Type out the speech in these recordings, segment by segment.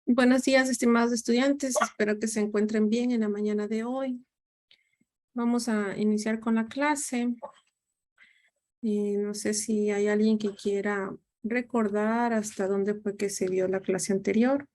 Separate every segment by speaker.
Speaker 1: Buenos días, estimados estudiantes. Espero que se encuentren bien en la mañana de hoy. Vamos a iniciar con la clase. No sé si hay alguien que quiera recordar hasta dónde fue que se vio la clase anterior.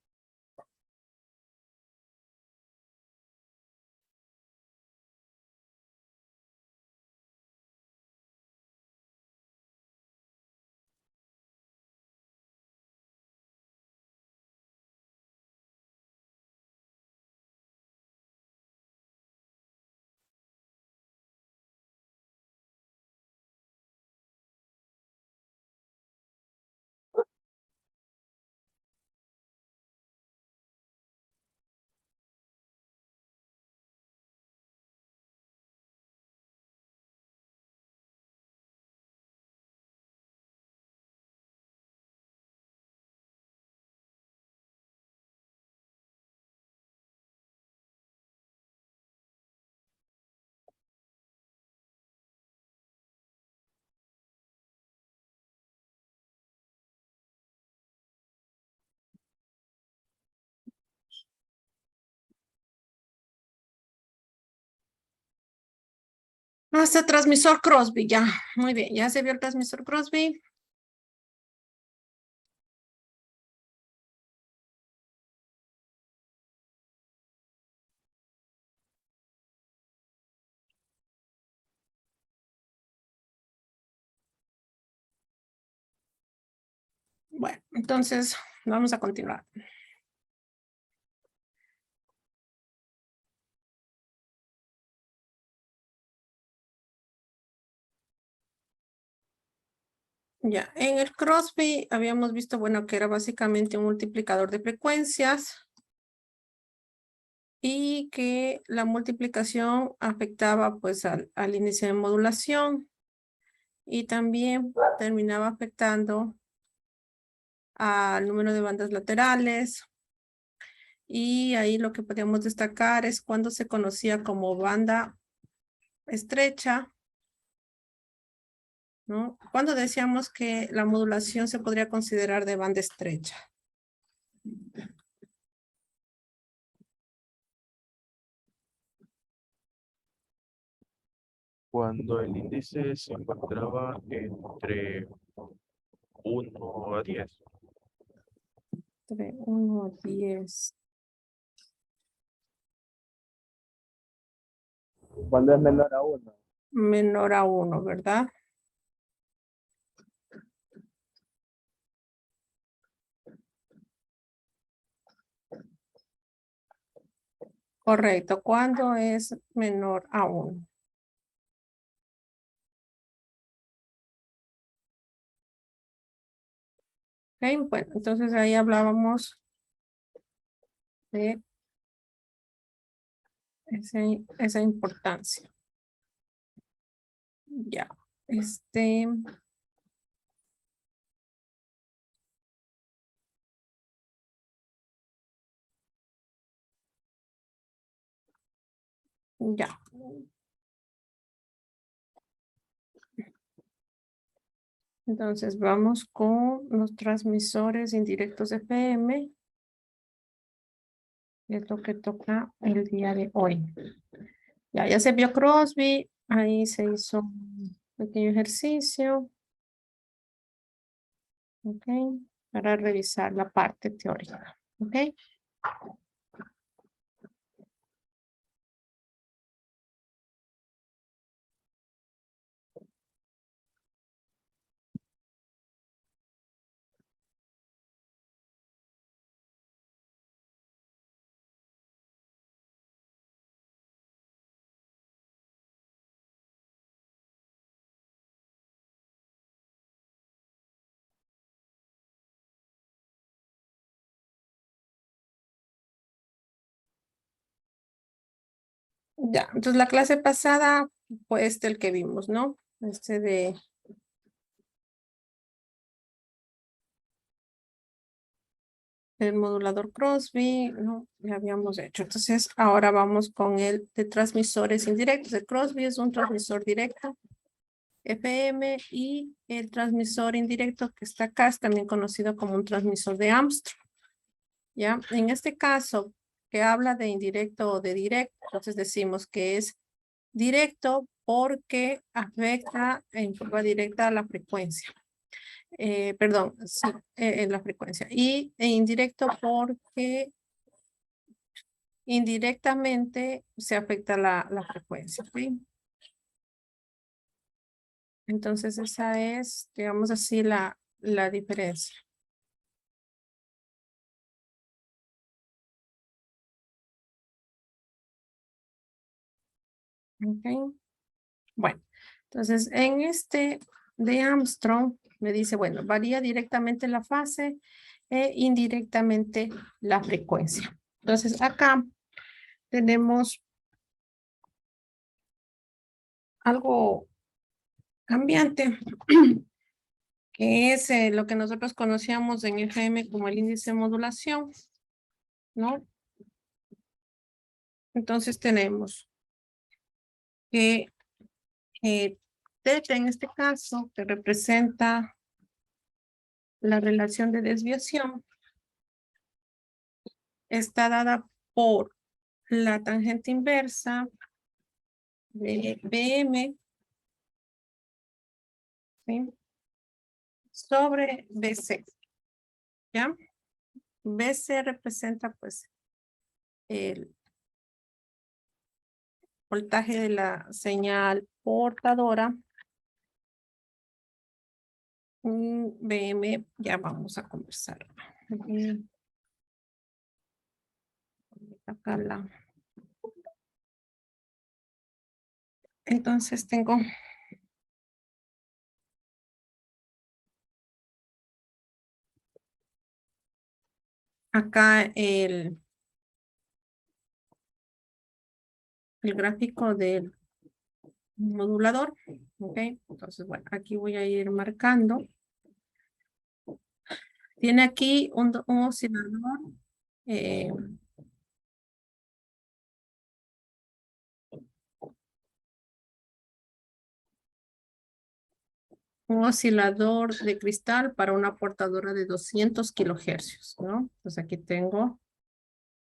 Speaker 1: Hasta transmisor Crosby, ya. Muy bien, ya se vio el transmisor Crosby. Bueno, entonces vamos a continuar. Ya, en el Crosby habíamos visto, bueno, que era básicamente un multiplicador de frecuencias y que la multiplicación afectaba pues al índice de modulación y también terminaba afectando al número de bandas laterales. Y ahí lo que podemos destacar es cuando se conocía como banda estrecha, ¿no? Cuando decíamos que la modulación se podría considerar de banda estrecha.
Speaker 2: Cuando el índice se encontraba entre 1 a 10.
Speaker 1: Entre 1 a 10.
Speaker 3: Cuando es menor a 1.
Speaker 1: Menor a 1, ¿verdad? Correcto. ¿Cuándo es menor a 1? Ok, bueno, entonces ahí hablábamos de esa importancia. Ya, ya. Entonces vamos con los transmisores indirectos FM, que es lo que toca el día de hoy. Ya se vio Crosby, ahí se hizo un pequeño ejercicio, ¿ok? Para revisar la parte teórica, ¿ok? Ya, entonces la clase pasada fue el que vimos, ¿no? De el modulador Crosby, ¿no? Ya habíamos hecho. Entonces, ahora vamos con el de transmisores indirectos. El Crosby es un transmisor directo FM y el transmisor indirecto que está acá es también conocido como un transmisor de Armstrong. ¿Ya? En este caso, que habla de indirecto o de directo, entonces decimos que es directo porque afecta en forma directa a la frecuencia. Perdón, sí, en la frecuencia. E indirecto porque indirectamente se afecta la frecuencia. ¿Sí? Entonces esa es, digamos así, la diferencia. Ok. Bueno, entonces en este de Armstrong me dice, bueno, varía directamente la fase e indirectamente la frecuencia. Entonces acá tenemos algo cambiante, que es lo que nosotros conocíamos en FM como el índice de modulación, ¿no? Entonces tenemos que θ en este caso, que representa la relación de desviación, está dada por la tangente inversa de BM, ¿sí? Sobre BC, ¿ya? BC representa pues el voltaje de la señal portadora. BM, ya vamos a conversar. Acá Entonces tengo acá el gráfico del modulador. Ok, entonces bueno, aquí voy a ir marcando. Tiene aquí un oscilador. eh, un oscilador de cristal para una portadora de 200 kilohercios, ¿no? Entonces aquí tengo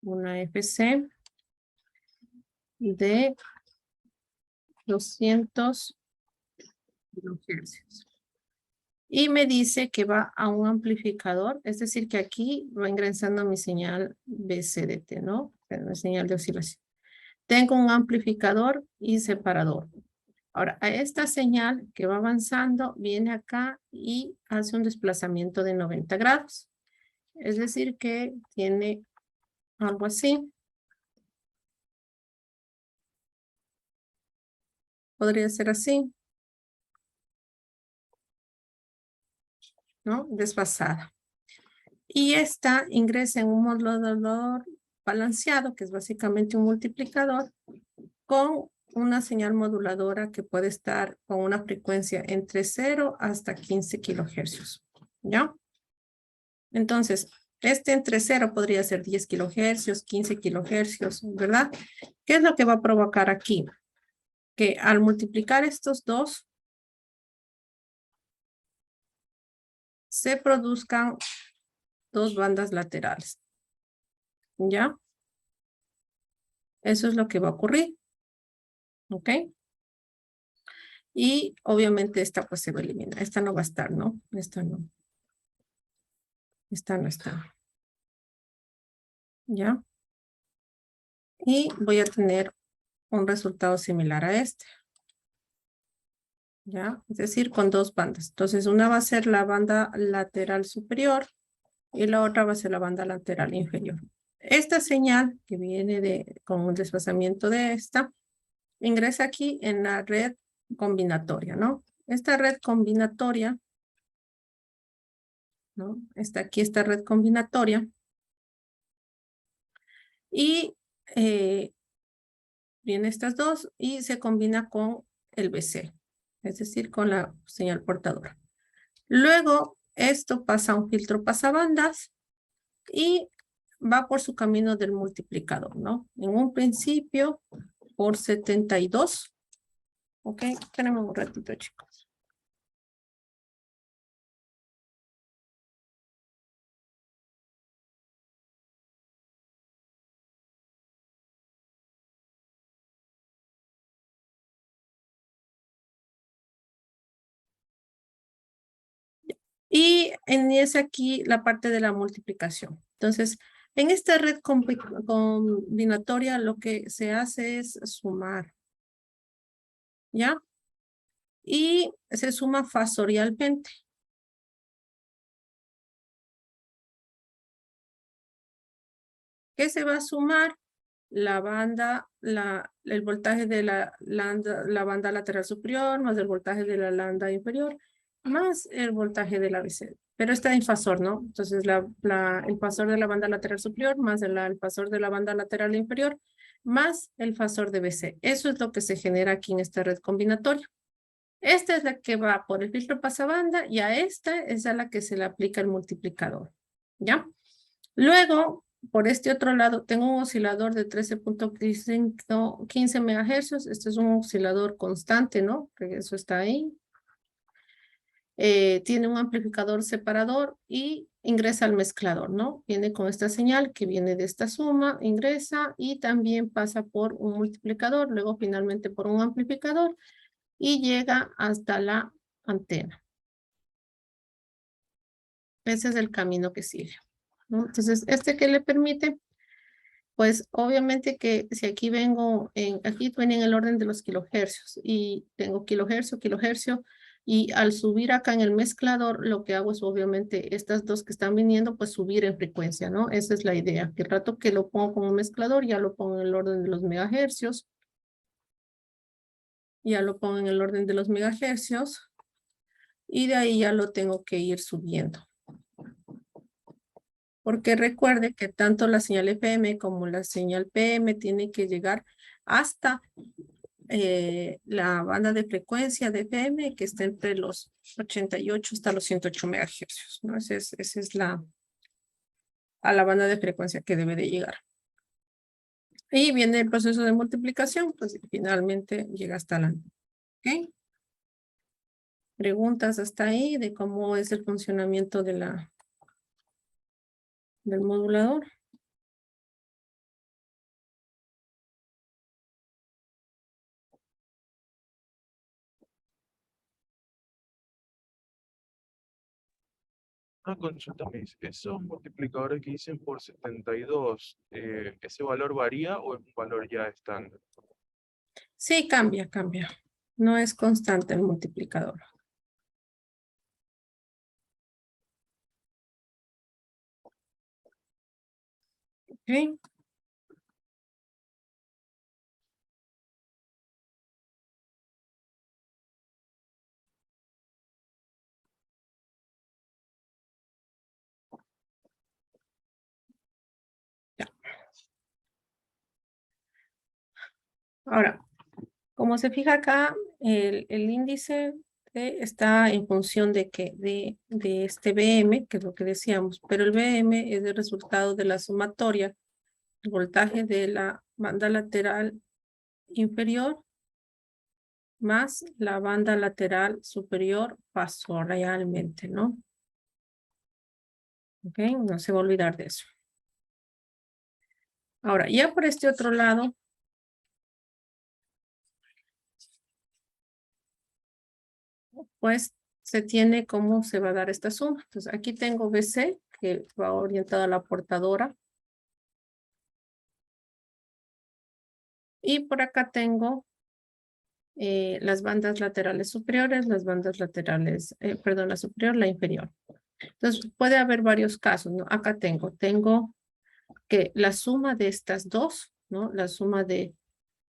Speaker 1: una FC de 200 kilohercios. Y me dice que va a un amplificador, es decir, que aquí va ingresando mi señal BCDT, ¿no? Mi señal de oscilación. Tengo un amplificador y separador. Ahora, a esta señal que va avanzando, viene acá y hace un desplazamiento de 90 grados. Es decir, que tiene algo así. Podría ser así, ¿no? Desfasada. Y esta ingresa en un modulador balanceado, que es básicamente un multiplicador, con una señal moduladora que puede estar con una frecuencia entre 0 hasta 15 kilohercios. ¿Ya? Entonces, este entre 0 podría ser 10 kilohercios, 15 kilohercios, ¿verdad? ¿Qué es lo que va a provocar aquí? Que al multiplicar estos dos, se produzcan dos bandas laterales. ¿Ya? Eso es lo que va a ocurrir. ¿Ok? Y obviamente esta pues se va a eliminar. Esta no va a estar, ¿no? Esta no. Esta no está. ¿Ya? Y voy a tener un resultado similar a este. ¿Ya? Es decir, con dos bandas. Entonces, una va a ser la banda lateral superior y la otra va a ser la banda lateral inferior. Esta señal que viene con un desfasamiento de esta, ingresa aquí en la red combinatoria, ¿no? Esta red combinatoria, ¿no? Está aquí esta red combinatoria y vienen estas dos y se combina con el BC, es decir, con la señal portadora. Luego, esto pasa a un filtro pasabandas y va por su camino del multiplicador, ¿no? En un principio, por 72. Ok, tenemos un ratito, chicos. Y inicia aquí la parte de la multiplicación. Entonces, en esta red combinatoria lo que se hace es sumar. ¿Ya? Y se suma fasorialmente. ¿Qué se va a sumar? La banda, el voltaje de la banda lateral superior, más el voltaje de la lambda inferior, más el voltaje de la BC. Pero está en fasor, ¿no? Entonces, el fasor de la banda lateral superior, más el fasor de la banda lateral inferior, más el fasor de BC. Eso es lo que se genera aquí en esta red combinatoria. Esta es la que va por el filtro pasabanda y a esta es a la que se le aplica el multiplicador. ¿Ya? Luego, por este otro lado, tengo un oscilador de 13.15 MHz. Este es un oscilador constante, ¿no? Que eso está ahí. Tiene un amplificador separador y ingresa al mezclador, ¿no? Viene con esta señal que viene de esta suma, ingresa y también pasa por un multiplicador, luego finalmente por un amplificador y llega hasta la antena. Ese es el camino que sigue, ¿no? Entonces, ¿qué le permite? Pues obviamente que si aquí vengo, aquí viene en el orden de los kilohercios y tengo kilohercio, y al subir acá en el mezclador, lo que hago es obviamente estas dos que están viniendo, pues subir en frecuencia, ¿no? Esa es la idea, que el rato que lo pongo como mezclador, ya lo pongo en el orden de los megahercios. Ya lo pongo en el orden de los megahercios. Y de ahí ya lo tengo que ir subiendo. Porque recuerde que tanto la señal FM como la señal PM tiene que llegar hasta la banda de frecuencia de FM que está entre los 88 hasta los 108 MHz, ¿no? Esa es a la banda de frecuencia que debe de llegar. Y viene el proceso de multiplicación, pues finalmente llega hasta la... ¿Ok? Preguntas hasta ahí de cómo es el funcionamiento de del modulador.
Speaker 2: Una consulta, Miss. Esos multiplicadores que dicen por 72, ¿ese valor varía o es un valor ya estándar?
Speaker 1: Sí, cambia. No es constante el multiplicador. ¿Ok? Ya. Ahora, como se fija acá, el índice está en función de que de este BM, que es lo que decíamos, pero el BM es el resultado de la sumatoria, el voltaje de la banda lateral inferior más la banda lateral superior pasó realmente, ¿no? Ok, no se va a olvidar de eso. Ahora, ya por este otro lado, pues se tiene cómo se va a dar esta suma. Entonces, aquí tengo BC, que va orientada a la portadora. Y por acá tengo las bandas laterales superiores, las bandas laterales, perdón, la superior, la inferior. Entonces, puede haber varios casos, ¿no? Acá tengo que la suma de estas dos, ¿no? La suma de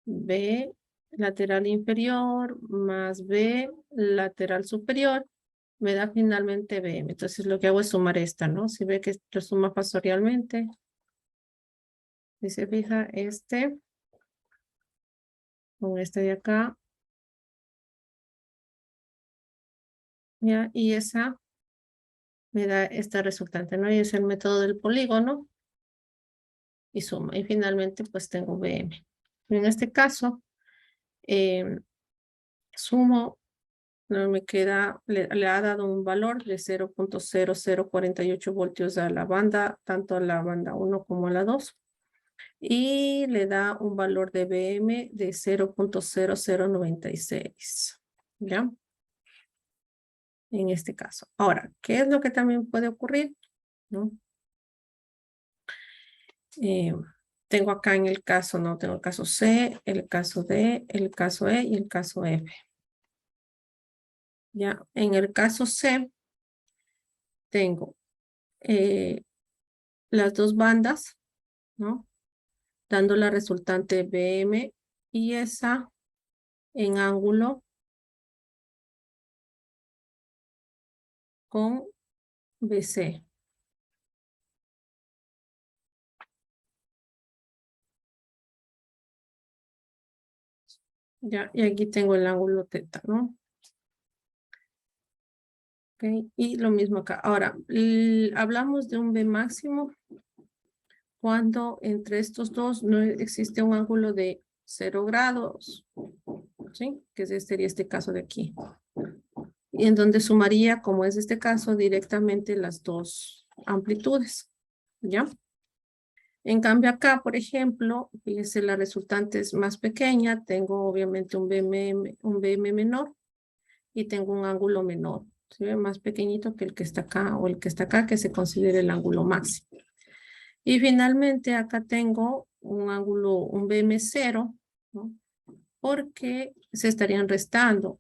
Speaker 1: B lateral inferior más B lateral superior me da finalmente BM. Entonces lo que hago es sumar esta, ¿no? Si ve que lo suma fasorialmente. Si se fija con este de acá. ¿Ya? Y esa me da esta resultante, ¿no? Y es el método del polígono. Y suma. Y finalmente pues tengo BM. En este caso, sumo. No me queda, le ha dado un valor de 0.0048 voltios a la banda, tanto a la banda 1 como a la 2. Y le da un valor de BM de 0.0096. ¿Ya? en este caso. Ahora, ¿qué es lo que también puede ocurrir? ¿No? Tengo acá en el caso, no, tengo el caso C, el caso D, el caso E y el caso F. Ya, en el caso C, tengo las dos bandas, ¿no? Dando la resultante BM y esa en ángulo con BC. Ya, y aquí tengo el ángulo teta, ¿no? Ok, y lo mismo acá. Ahora, hablamos de un B máximo cuando entre estos dos no existe un ángulo de 0 grados, ¿sí? Que sería este caso de aquí. Y en donde sumaría, como es este caso, directamente las dos amplitudes, ¿ya? En cambio acá, por ejemplo, fíjense, la resultante es más pequeña, tengo obviamente un BM menor y tengo un ángulo menor, ¿sí? Más pequeñito que el que está acá o el que está acá, que se considera el ángulo máximo. Y finalmente acá tengo un ángulo, un BM0, ¿no? Porque se estarían restando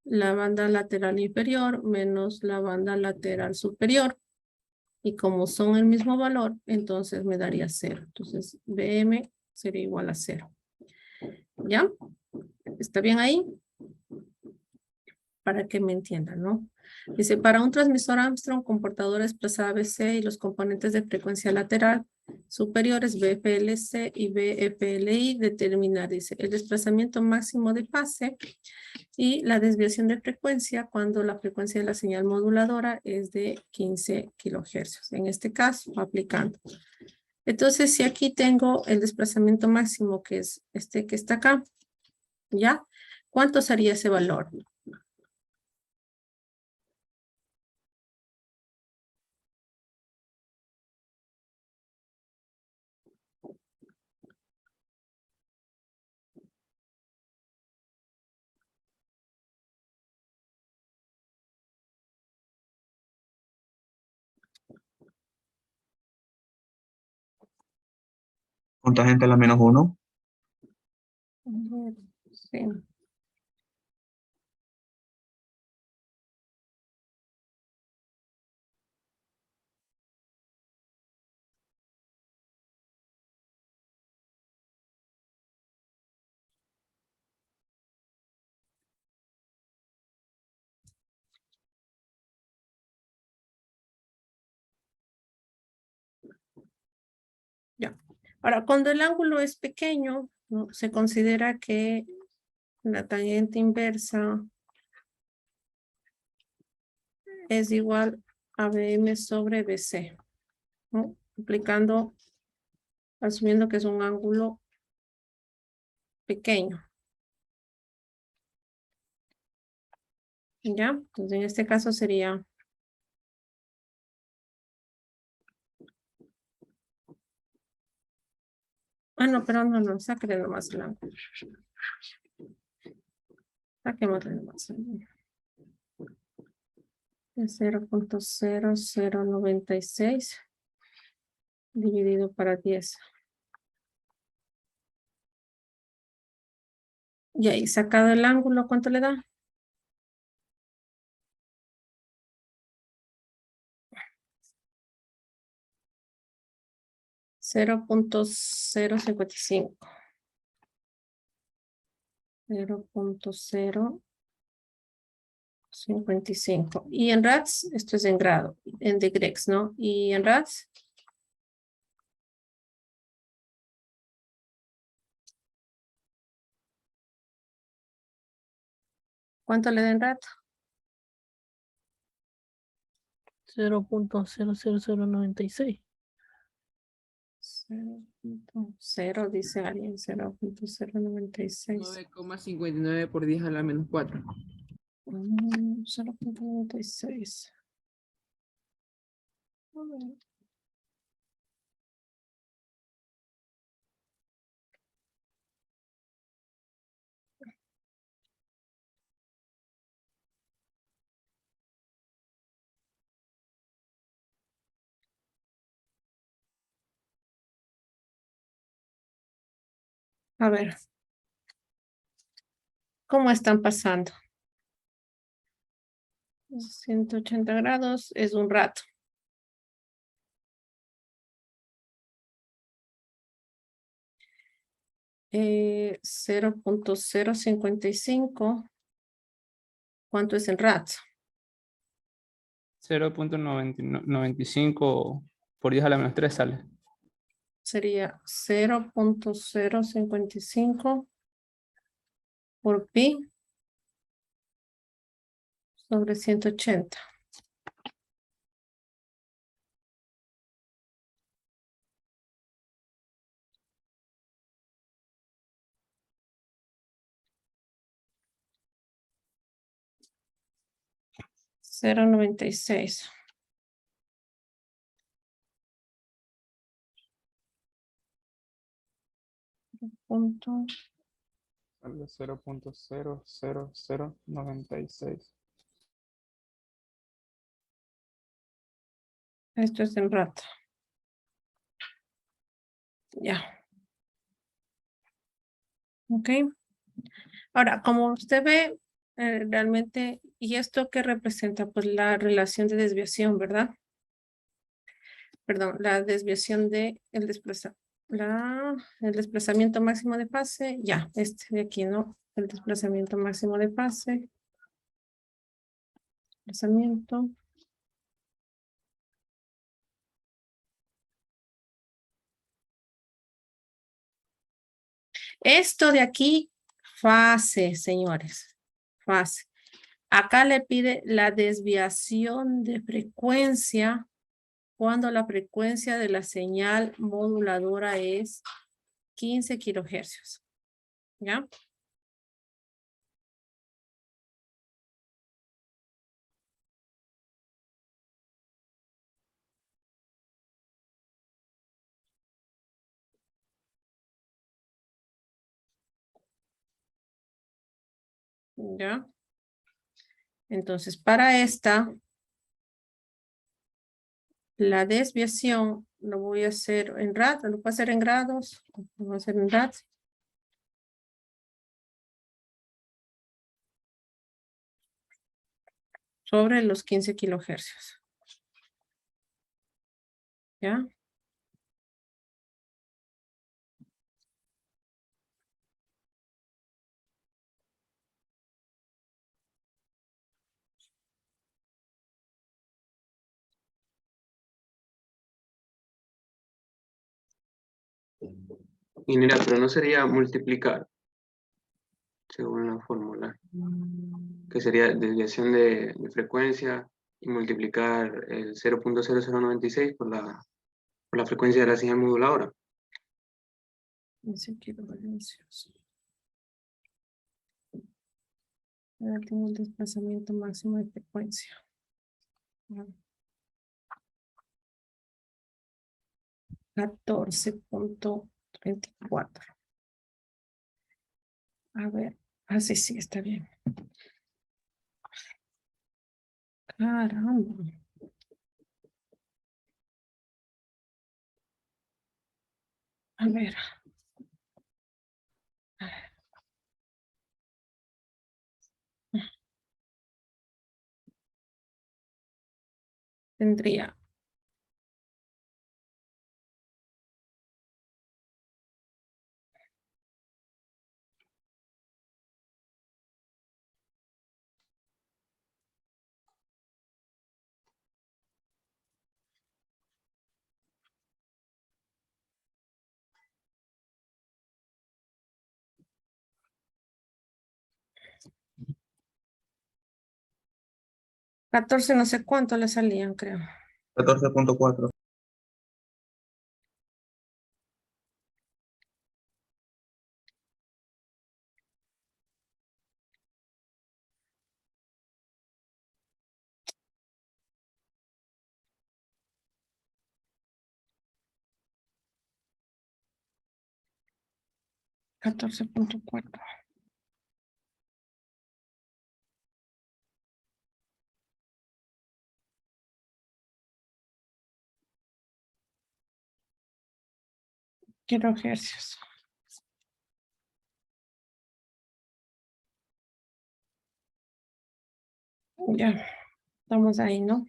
Speaker 1: la banda lateral inferior menos la banda lateral superior. Y como son el mismo valor, entonces me daría 0. Entonces, BM sería igual a 0. ¿Ya? ¿Está bien ahí? Para que me entiendan, ¿no? Dice, para un transmisor Armstrong con portador desplazada BC y los componentes de frecuencia lateral superiores BFLC y BFLI, determinar, dice, el desplazamiento máximo de fase y la desviación de frecuencia cuando la frecuencia de la señal moduladora es de 15 kilohercios. En este caso, aplicando. Entonces, si aquí tengo el desplazamiento máximo, que es este que está acá, ¿ya? ¿Cuánto sería ese valor?
Speaker 4: ¿Cuánta gente la menos uno?
Speaker 1: Sí. Ya. Ahora, cuando el ángulo es pequeño, ¿no? Se considera que la tangente inversa es igual a BM sobre BC, ¿no? Aplicando, asumiendo que es un ángulo pequeño. ¿Ya? Entonces, en este caso sería... Ah, no, pero no, sáquenle nomás el ángulo. Saquémosle nomás. Es 0.0096 dividido para 10. Y ahí, sacado el ángulo, ¿cuánto le da? 0.055. 0.055. Y en rads, esto es en grado, en degrees, ¿no? Y en rads, ¿cuánto le da en rad?
Speaker 5: 0.00096.
Speaker 1: 0.0, dice alguien, 0.096.
Speaker 6: 9,59 por 10 a la menos 4.
Speaker 1: 0.96. A ver. ¿Cómo están pasando? 180 grados es un rato. Eh, 0.055. ¿Cuánto es en rats?
Speaker 7: 0.95 por 10 a la menos 3 sale.
Speaker 1: Sería 0.055 por pi sobre 180. Cero 96. Punto.
Speaker 7: Sale 0.00096.
Speaker 1: Esto es en rato. Ya. Ok. Ahora, como usted ve, realmente, ¿y esto qué representa? Pues la relación de desviación, ¿verdad? Perdón, la desviación de el desplazamiento máximo de fase, ya, este de aquí, ¿no? El desplazamiento máximo de fase. Desplazamiento. Esto de aquí, fase, señores. Fase. Acá le pide la desviación de frecuencia cuando la frecuencia de la señal moduladora es 15 kilohercios. ¿Ya? ¿Ya? Entonces, para esta, la desviación lo voy a hacer en rad, lo puedo hacer en grados, lo voy a hacer en rad. Sobre los 15 kilohercios. ¿Ya?
Speaker 8: Y mira, pero no sería multiplicar, según la fórmula, que sería desviación de frecuencia y multiplicar el 0.0096 por la frecuencia de la señal moduladora.
Speaker 1: 15 kilohercios. Ahora tengo el desplazamiento máximo de frecuencia. 14.34. A ver, así sí está bien. Caramba. A ver. Tendría 14 no sé cuánto le salían, creo.
Speaker 4: 14.4. 14.4. Kilohercios.
Speaker 1: Ya, estamos ahí, ¿no?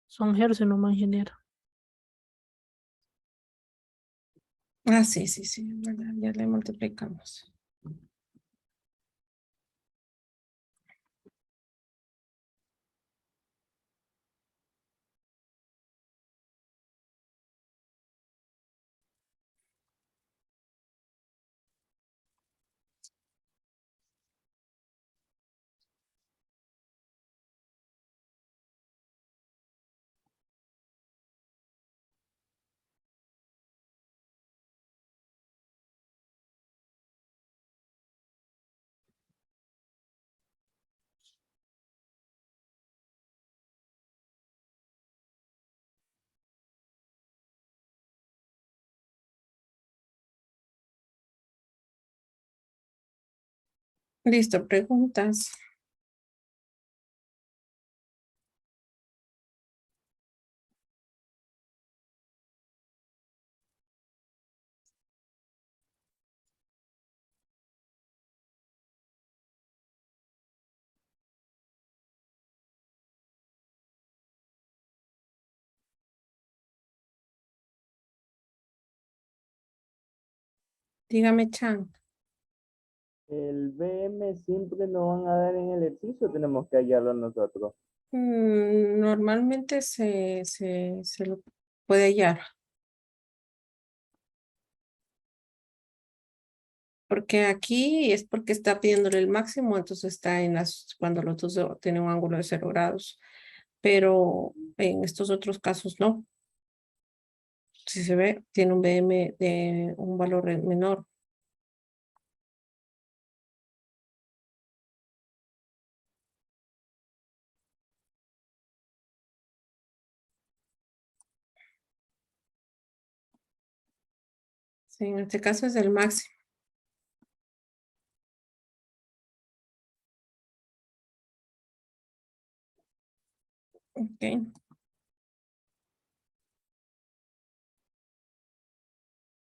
Speaker 5: Son hercios nomás, ingeniero.
Speaker 1: Ah, sí, sí, sí, es verdad, ya le multiplicamos. Listo, preguntas. Dígame, Chan.
Speaker 3: El BM siempre nos van a dar en el ejercicio, tenemos que hallarlo nosotros.
Speaker 1: Normalmente se lo puede hallar. Porque aquí es porque está pidiéndole el máximo, entonces está en cuando los dos tienen un ángulo de 0 grados. Pero en estos otros casos no. Si se ve, tiene un BM de un valor menor. Sí, en este caso es el máximo. Ok.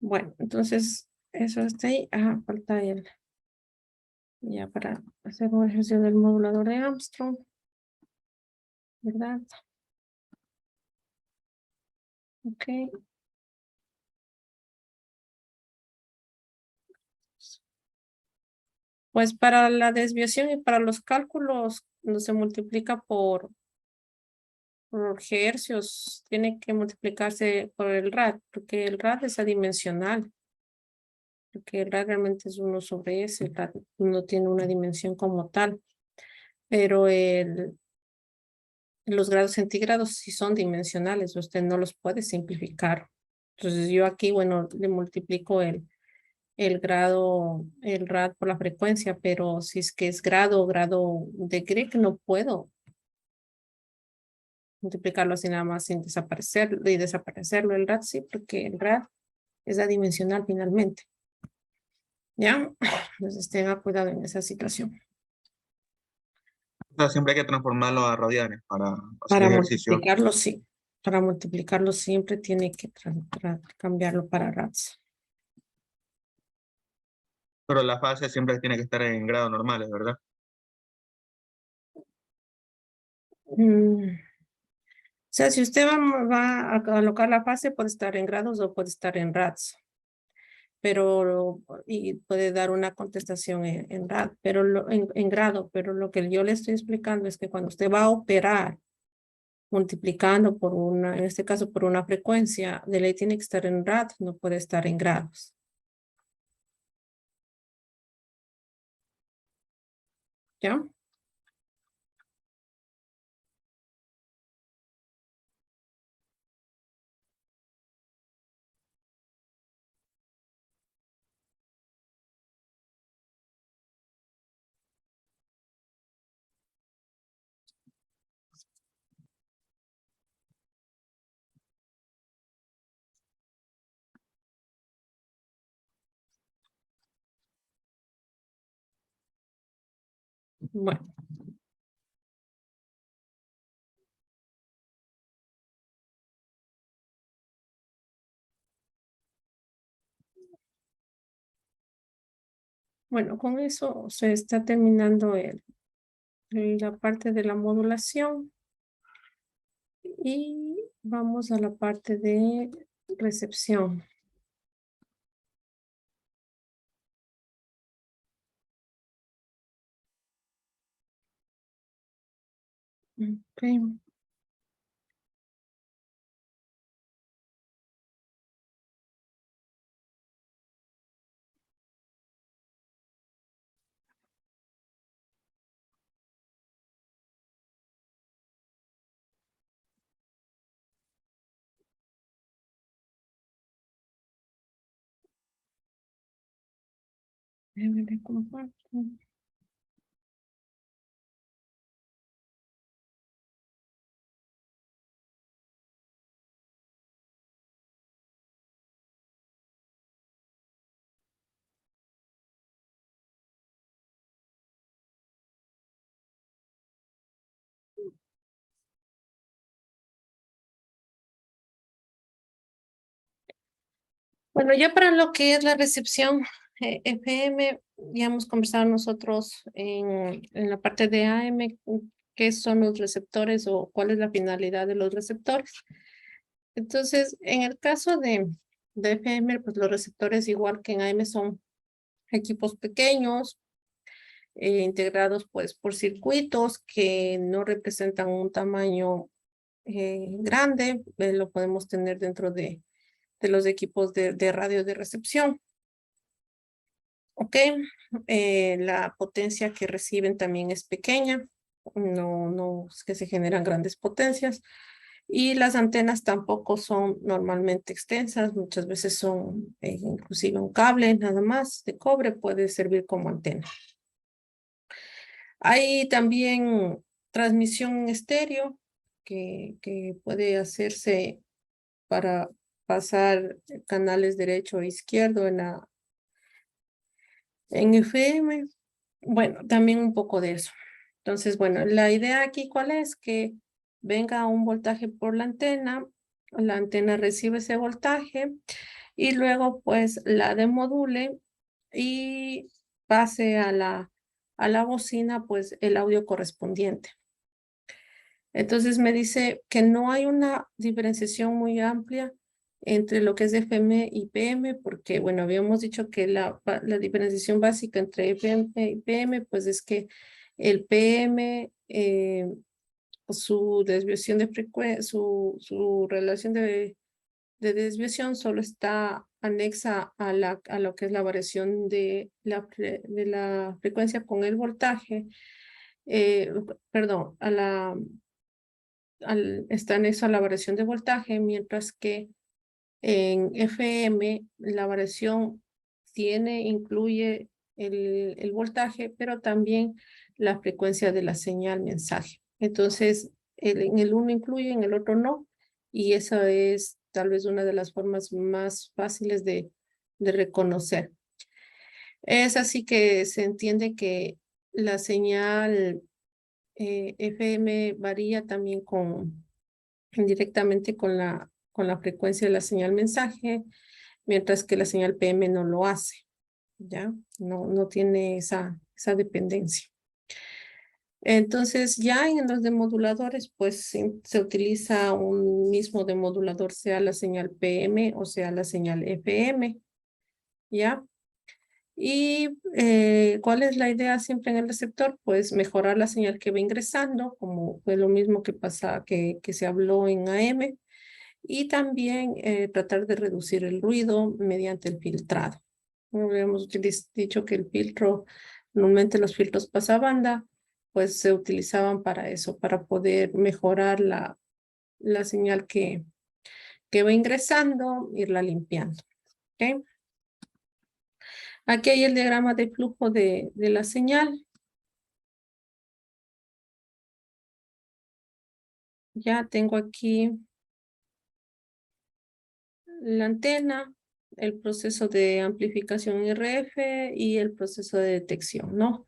Speaker 1: Bueno, entonces eso está ahí. Ah, falta el. Ya para hacer un ejercicio del modulador de Armstrong, ¿verdad? Ok. Pues para la desviación y para los cálculos, no se multiplica por hercios, tiene que multiplicarse por el rad, porque el rad es adimensional, porque el rad realmente es 1/s, el rad no tiene una dimensión como tal, pero los grados centígrados sí son dimensionales, usted no los puede simplificar. Entonces yo aquí, bueno, le multiplico el grado, el rad por la frecuencia, pero si es que es grado de Greek, no puedo multiplicarlo así nada más sin desaparecerlo y desaparecerlo el rad, sí, porque el rad es adimensional finalmente. ¿Ya? Entonces tenga cuidado en esa situación.
Speaker 4: O sea, siempre hay que transformarlo a radianes para hacer
Speaker 1: Para
Speaker 4: ejercicio.
Speaker 1: multiplicarlo, sí. Para multiplicarlo siempre tiene que cambiarlo para rads.
Speaker 4: Pero la fase siempre tiene que estar en grados normales, ¿verdad?
Speaker 1: O sea, si usted va a colocar la fase, puede estar en grados o puede estar en rads. Pero, y puede dar una contestación en rad, pero en grado, pero lo que yo le estoy explicando es que cuando usted va a operar multiplicando por una, en este caso por una frecuencia, de ley tiene que estar en rad, no puede estar en grados. ¿Ya? Bueno. Bueno, con eso se está terminando la parte de la modulación y vamos a la parte de recepción. Okay. Déjame ver cómo comparto. Bueno, ya para lo que es la recepción FM, ya hemos conversado nosotros en la parte de AM, qué son los receptores o cuál es la finalidad de los receptores. Entonces, en el caso de FM, pues los receptores, igual que en AM, son equipos pequeños, integrados pues por circuitos que no representan un tamaño grande, lo podemos tener dentro de los equipos de radio de recepción. Ok, la potencia que reciben también es pequeña, no es que se generan grandes potencias. Y las antenas tampoco son normalmente extensas, muchas veces son inclusive un cable nada más de cobre puede servir como antena. Hay también transmisión en estéreo que puede hacerse para pasar canales derecho e izquierdo en FM. Bueno, también un poco de eso. Entonces, bueno, la idea aquí cuál es que venga un voltaje por la antena recibe ese voltaje y luego pues la demodule y pase a la bocina pues el audio correspondiente. Entonces me dice que no hay una diferenciación muy amplia entre lo que es FM y PM, porque bueno, habíamos dicho que la diferenciación básica entre FM y PM, pues es que el PM, su desviación de frecuencia, su relación de desviación solo está anexa a lo que es la variación de la frecuencia con el voltaje, perdón, está anexo a la variación de voltaje, mientras que en FM la variación incluye el voltaje, pero también la frecuencia de la señal mensaje. Entonces, en el uno incluye, en el otro no, y esa es tal vez una de las formas más fáciles de reconocer. Es así que se entiende que la señal FM varía también directamente con la frecuencia de la señal mensaje, mientras que la señal PM no lo hace, ¿ya? No tiene esa dependencia. Entonces, ya en los demoduladores, pues se utiliza un mismo demodulador, sea la señal PM o sea la señal FM, ¿ya? Y ¿cuál es la idea siempre en el receptor? Pues mejorar la señal que va ingresando, como fue lo mismo que que se habló en AM, y también tratar de reducir el ruido mediante el filtrado. Habíamos dicho que el filtro, normalmente los filtros pasabanda, pues se utilizaban para eso, para poder mejorar la señal que va ingresando, irla limpiando. ¿Okay? Aquí hay el diagrama de flujo de la señal. Ya tengo aquí la antena, el proceso de amplificación RF y el proceso de detección, ¿no?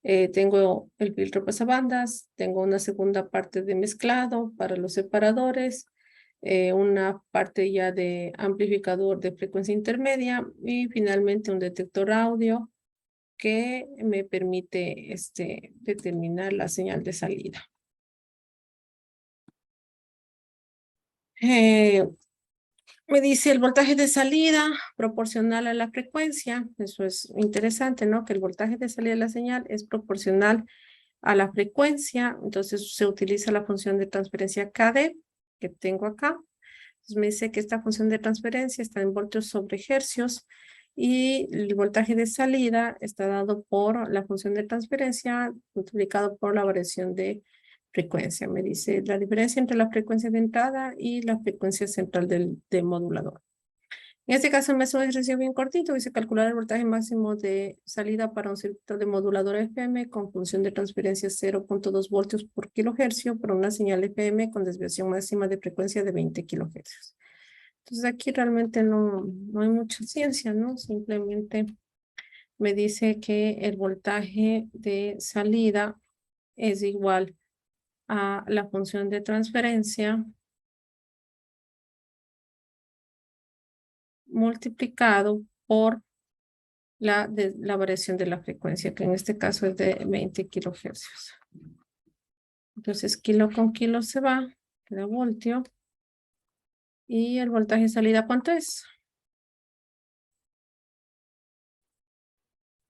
Speaker 1: Tengo el filtro pasabandas, tengo una segunda parte de mezclado para los separadores, una parte ya de amplificador de frecuencia intermedia y finalmente un detector audio que me permite determinar la señal de salida. Me dice el voltaje de salida proporcional a la frecuencia. Eso es interesante, ¿no? Que el voltaje de salida de la señal es proporcional a la frecuencia. Entonces se utiliza la función de transferencia KD que tengo acá. Entonces me dice que esta función de transferencia está en voltios sobre hercios y el voltaje de salida está dado por la función de transferencia multiplicado por la variación de frecuencia. Me dice la diferencia entre la frecuencia de entrada y la frecuencia central del modulador. En este caso me hace un ejercicio bien cortito. Dice calcular el voltaje máximo de salida para un circuito de modulador FM con función de transferencia 0.2 voltios por kilohercio para una señal FM con desviación máxima de frecuencia de 20 kilohercios. Entonces aquí realmente no hay mucha ciencia, ¿no? Simplemente me dice que el voltaje de salida es igual a la función de transferencia multiplicado por la variación de la frecuencia, que en este caso es de 20 kilohercios. Entonces, kilo con kilo se va, queda voltio. Y el voltaje de salida, ¿cuánto es?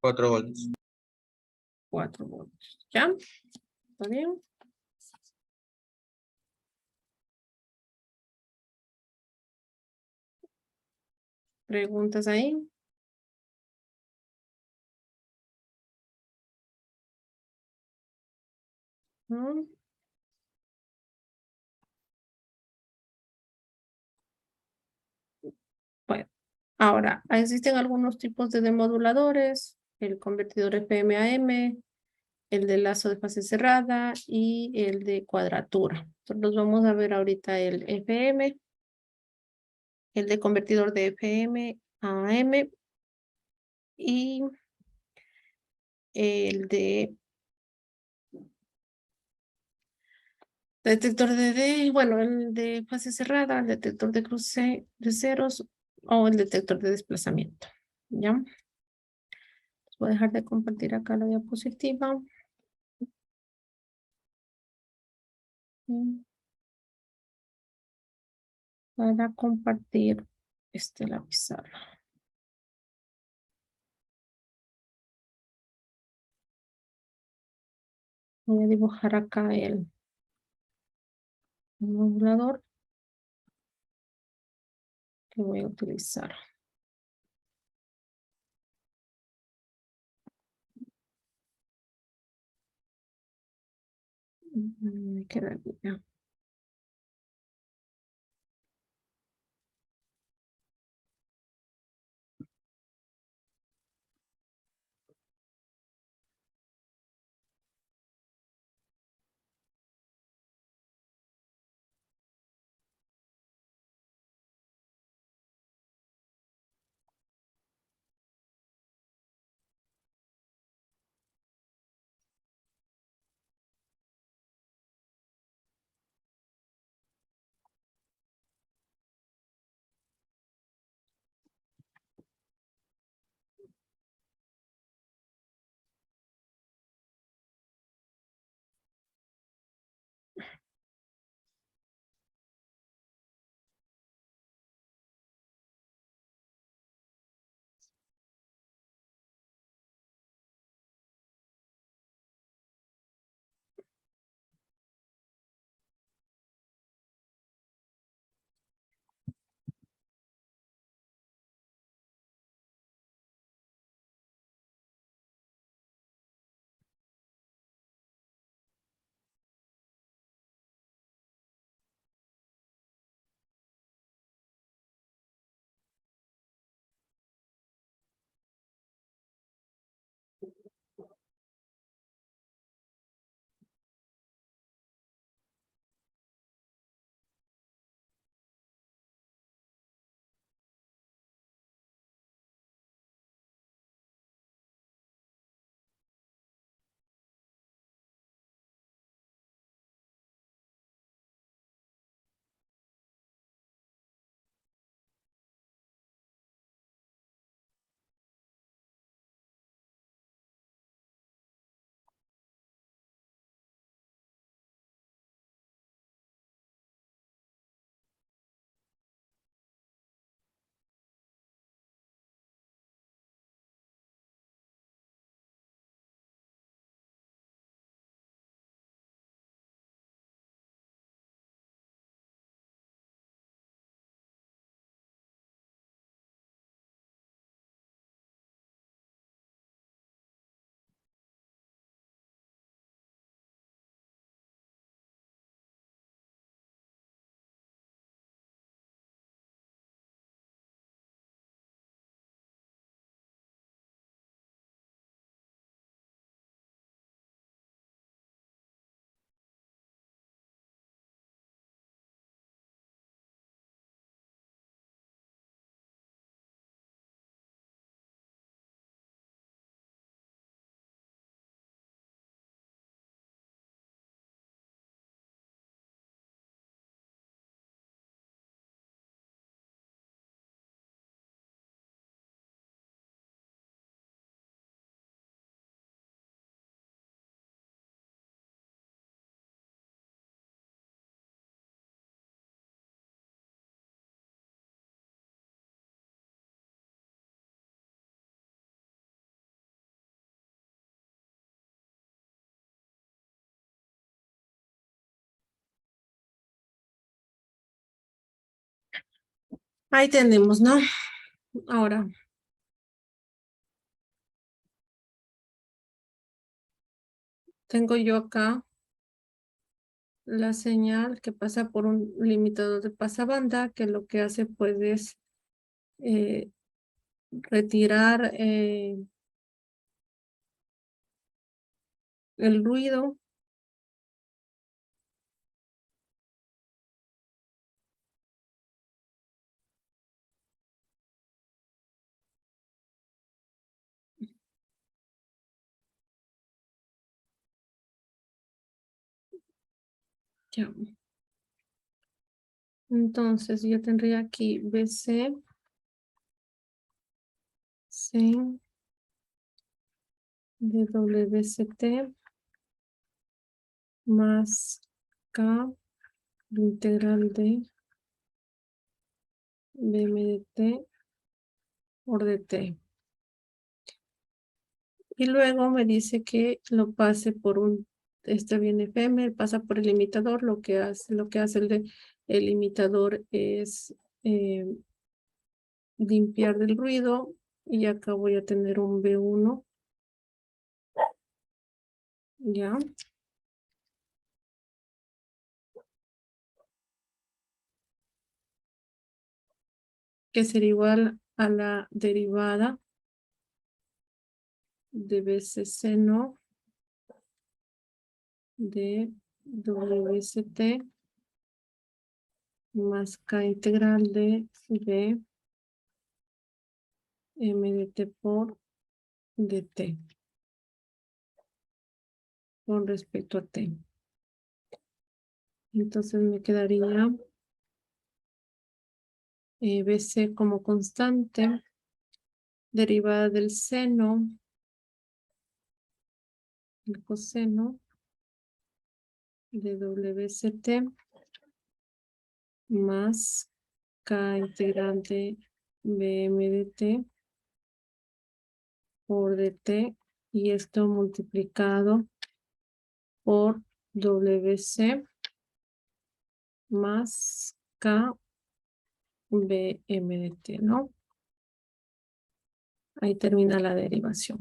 Speaker 4: 4 voltios.
Speaker 1: 4 voltios. ¿Ya? ¿Está bien? ¿Preguntas ahí? ¿No? Bueno, ahora, existen algunos tipos de demoduladores, el convertidor FM a M, el de lazo de fase cerrada y el de cuadratura. Entonces vamos a ver ahorita el FM, el de convertidor de FM a M y el de detector bueno, el de fase cerrada, el detector de cruce de ceros o el detector de desplazamiento. ¿Ya? Voy a dejar de compartir acá la diapositiva. Para compartir la pizarra. Voy a dibujar acá el modulador que voy a utilizar. Me queda bien. Ahí tenemos, ¿no? Ahora. Tengo yo acá la señal que pasa por un limitador de pasabanda, que lo que hace pues es retirar el ruido. Ya. Entonces yo tendría aquí BC, C, de WCT, más K, integral de BMDT por DT. Y luego me dice que lo pase por un, este bien FM, pasa por el limitador, lo que hace el limitador es limpiar del ruido, y acá voy a tener un B1, ya. Que sería igual a la derivada de BC seno de WST más K integral de B MDT por DT con respecto a T. Entonces me quedaría BC como constante, derivada del seno, el coseno de WST más K integral de BMDT por DT, y esto multiplicado por WC más K BMDT, ¿no? Ahí termina la derivación.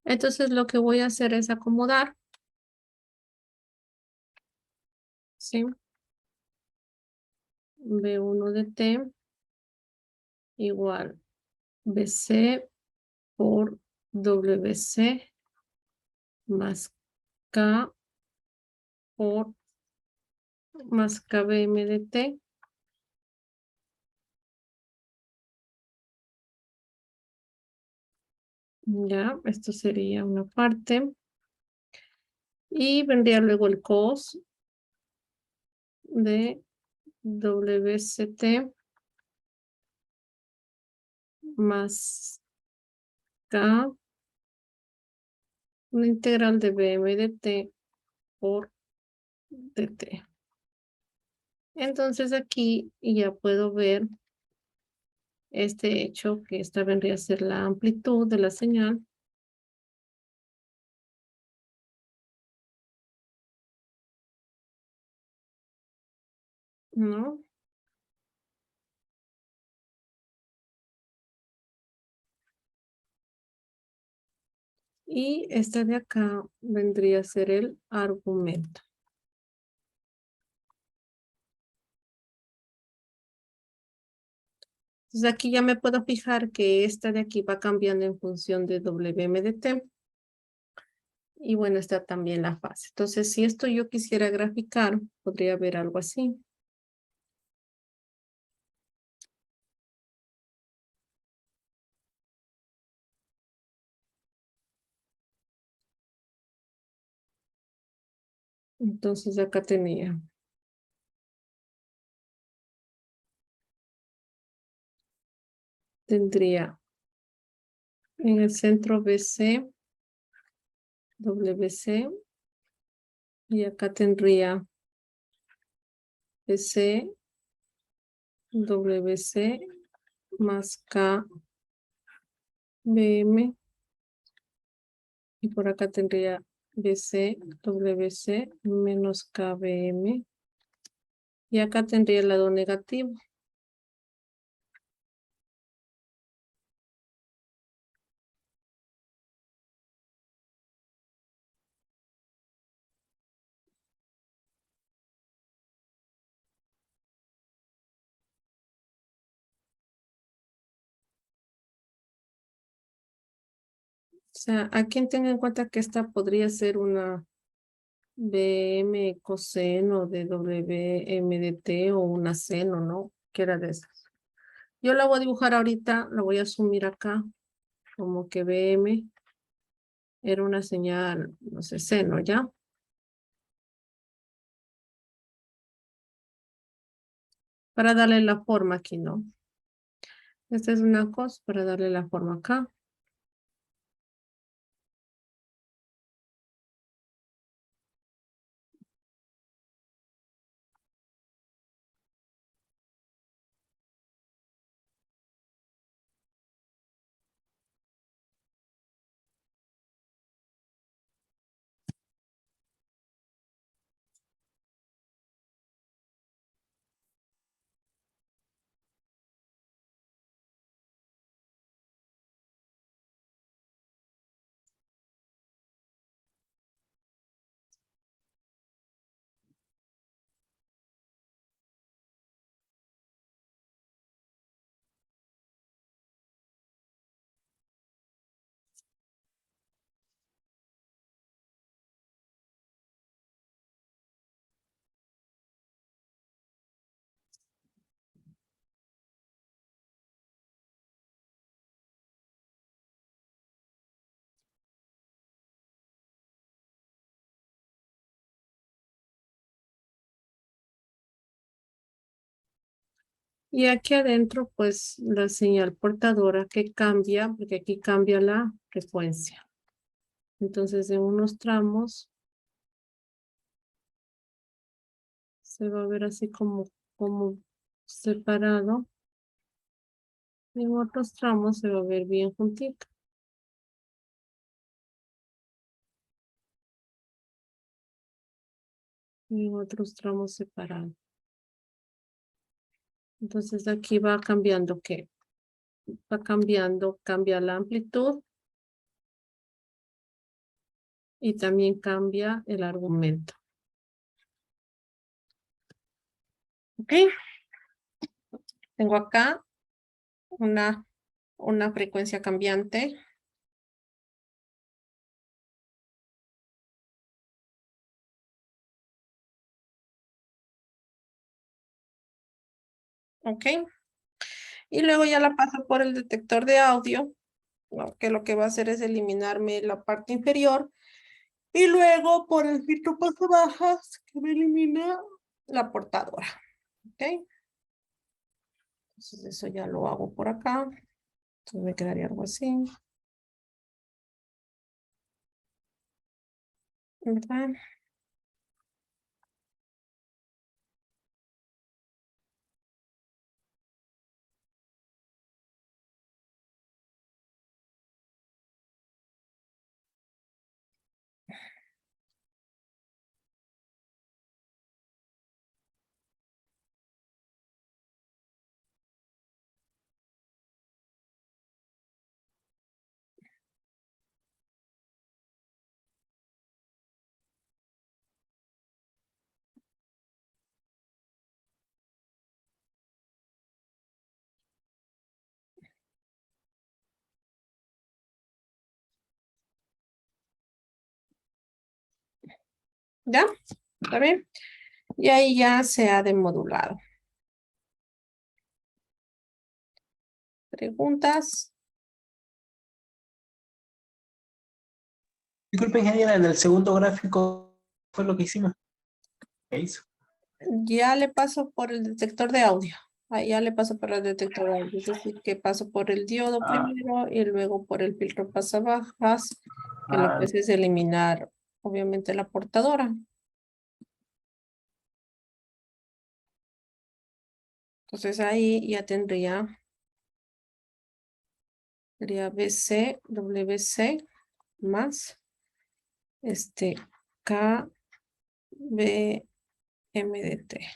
Speaker 1: Entonces lo que voy a hacer es acomodar, ¿sí? B1 de T igual BC por WC más K por más KBM de T ya, esto sería una parte, y vendría luego el cos de WCT más K, una integral de BM de T por DT. Entonces aquí ya puedo ver este hecho, que esta vendría a ser la amplitud de la señal. ¿No? Y esta de acá vendría a ser el argumento. Entonces aquí ya me puedo fijar que esta de aquí va cambiando en función de WM de T. Y bueno, está también la fase. Entonces, si esto yo quisiera graficar, podría ver algo así. Entonces acá tendría en el centro BC, WC, y acá tendría BC, WC más K, BM, y por acá tendría BC, WC menos KBM, y acá tendría el lado negativo. sea, aquí tenga en cuenta que esta podría ser una BM coseno de WM de T o una seno, ¿no? Que era de esas. Yo la voy a dibujar ahorita, la voy a asumir acá, como que BM era una señal, no sé, seno, ¿ya? Para darle la forma aquí, ¿no? Esta es una cosa para darle la forma acá. Y aquí adentro, pues la señal portadora que cambia, porque aquí cambia la frecuencia. Entonces, en unos tramos se va a ver así como separado. En otros tramos se va a ver bien juntito. Y en otros tramos separados. Entonces aquí va cambiando ¿qué? Va cambiando, cambia la amplitud. Y también cambia el argumento. ¿Ok? Tengo acá una frecuencia cambiante. ¿Ok? Y luego ya la paso por el detector de audio, ¿no? Que lo que va a hacer es eliminarme la parte inferior. Y luego por el filtro bajas que me elimina la portadora. ¿Ok? Entonces eso ya lo hago por acá. Entonces me quedaría algo así. ¿Verdad? ¿Ya? ¿Está bien? Y ahí ya se ha demodulado. ¿Preguntas?
Speaker 9: Disculpe, ingeniera, en el segundo gráfico fue lo que hicimos. ¿Qué hizo?
Speaker 1: Ya le paso por el detector de audio. Ahí ya le paso por el detector de audio. Es decir, que paso por el diodo primero y luego por el filtro pasabajas, que lo que hace es eliminar, obviamente, la portadora. Entonces ahí ya tendría, sería BC, WC más K, B, M de T.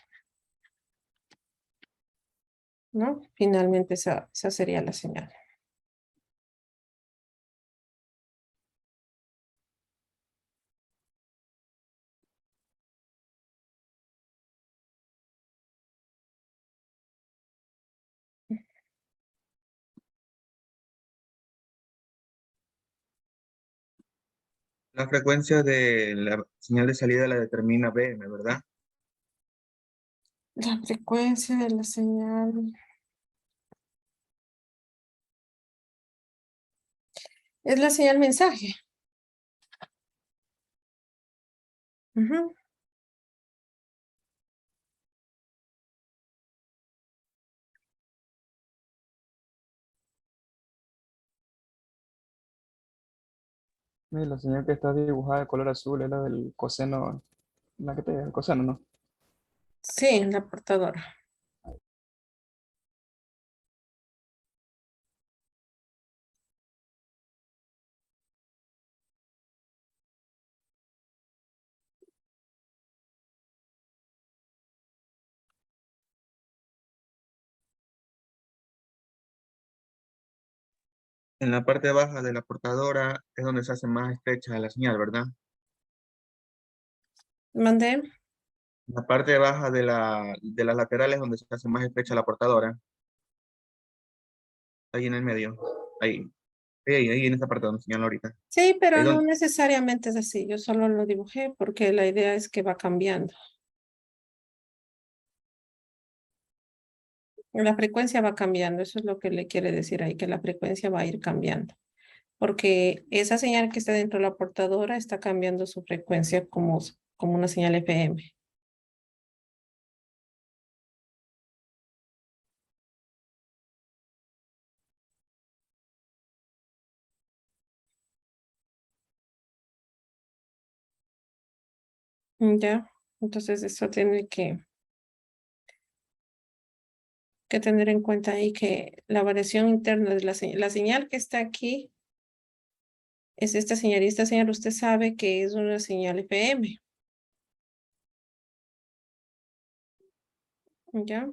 Speaker 1: ¿No? Finalmente esa sería la señal.
Speaker 4: La frecuencia de la señal de salida la determina BM, ¿verdad?
Speaker 1: La frecuencia de la señal. Es la señal mensaje. Ujú.
Speaker 7: Mira, la señal que está dibujada de color azul es la del coseno, la que te el coseno, ¿no?
Speaker 1: Sí, en la portadora.
Speaker 4: En la parte baja de la portadora es donde se hace más estrecha la señal, ¿verdad?
Speaker 1: Mandé.
Speaker 4: En la parte baja de las laterales es donde se hace más estrecha la portadora. Ahí en el medio. Ahí. Ahí en esa parte donde señalo ahorita.
Speaker 1: Sí, pero
Speaker 4: Ahí
Speaker 1: no
Speaker 4: donde,
Speaker 1: necesariamente es así. Yo solo lo dibujé porque la idea es que va cambiando. La frecuencia va cambiando. Eso es lo que le quiere decir ahí, que la frecuencia va a ir cambiando. Porque esa señal que está dentro de la portadora está cambiando su frecuencia como una señal FM. Ya, entonces eso tiene que tener en cuenta ahí que la variación interna de la señal que está aquí es esta señal. Y esta señal usted sabe que es una señal FM. Ya.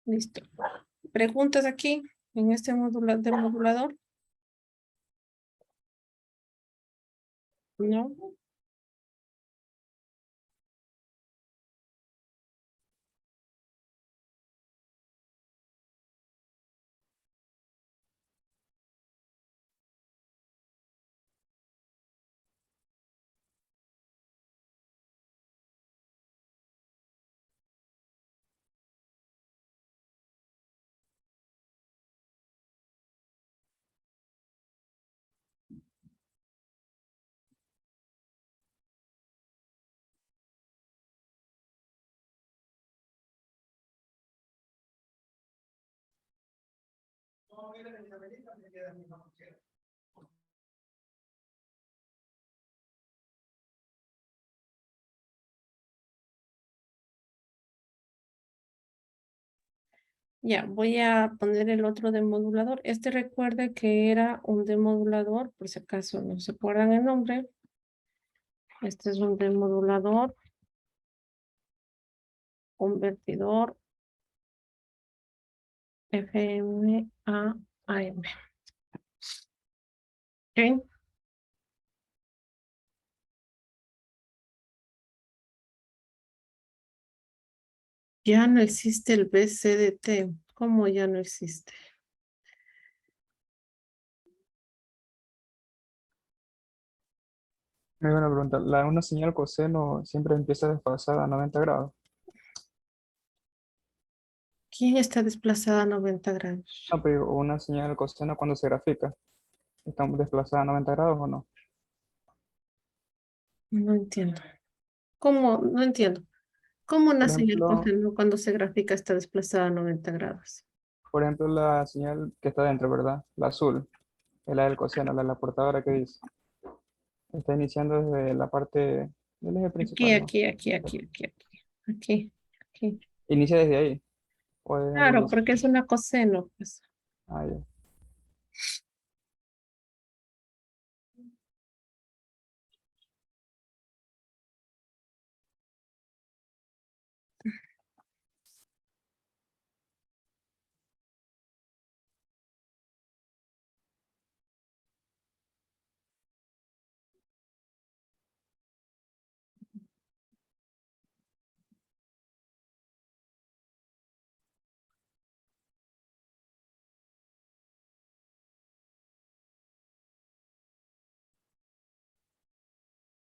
Speaker 1: Listo. ¿Preguntas aquí en este del modulador? No. Ya, voy a poner el otro demodulador. Este recuerde que era un demodulador, por si acaso no se acuerdan el nombre. Este es un demodulador, convertidor FM a AM. ¿Ok? Ya no existe el BCDT. ¿Cómo ya no existe?
Speaker 7: Me van a preguntar, una señal coseno siempre empieza desfasada a 90 grados.
Speaker 1: ¿Quién está desplazada a 90 grados?
Speaker 7: No, pero una señal coseno cuando se grafica, ¿está desplazada a 90 grados o no?
Speaker 1: No entiendo. ¿Cómo? No entiendo. ¿Cómo una
Speaker 7: Por
Speaker 1: señal
Speaker 7: ejemplo,
Speaker 1: coseno cuando se grafica está desplazada a 90 grados?
Speaker 7: Por ejemplo, la señal que está dentro, ¿verdad? La azul, es la del coseno, la de la portadora que dice. Está iniciando desde la parte del eje
Speaker 1: Aquí,
Speaker 7: principal, ¿no?
Speaker 1: aquí.
Speaker 7: Inicia desde ahí. O desde el
Speaker 1: Claro,
Speaker 7: inicio.
Speaker 1: porque es una coseno, pues.
Speaker 7: Ah, ya.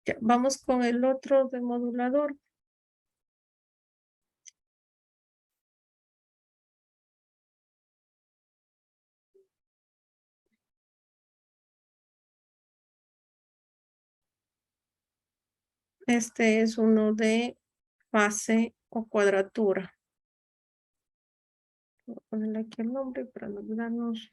Speaker 1: Ya, vamos con el otro de modulador. Este es uno de fase o cuadratura. Voy a ponerle aquí el nombre para no olvidarnos.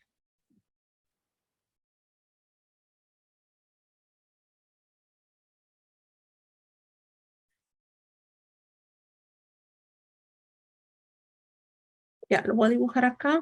Speaker 1: Ya, lo voy a dibujar acá.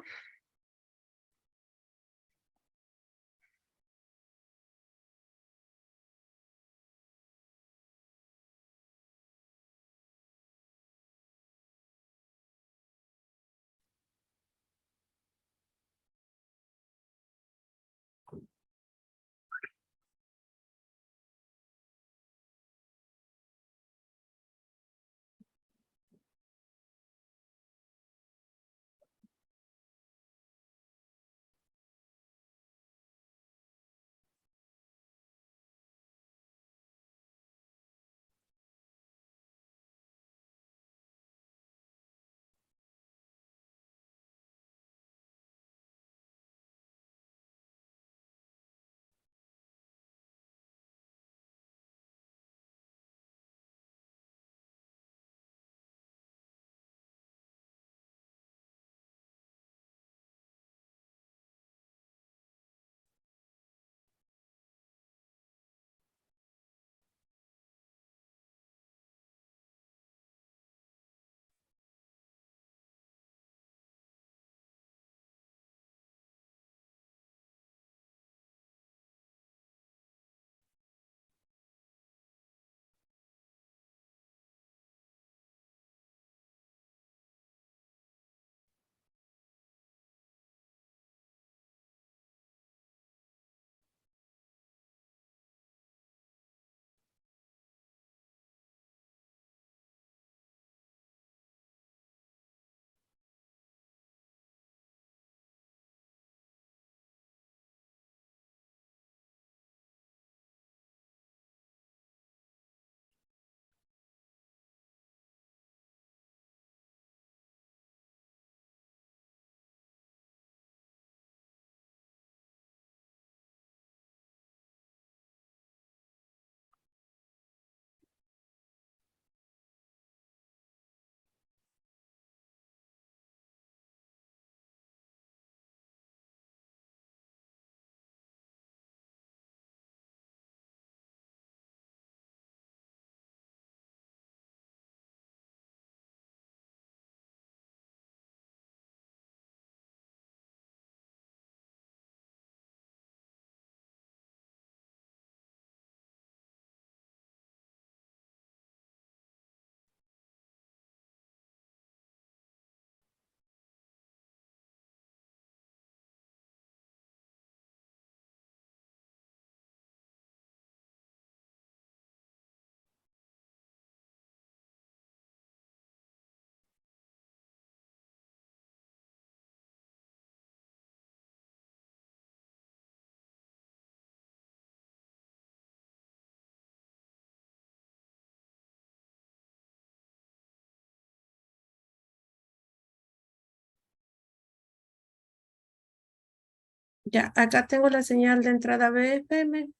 Speaker 1: Ya, acá tengo la señal de entrada BFM.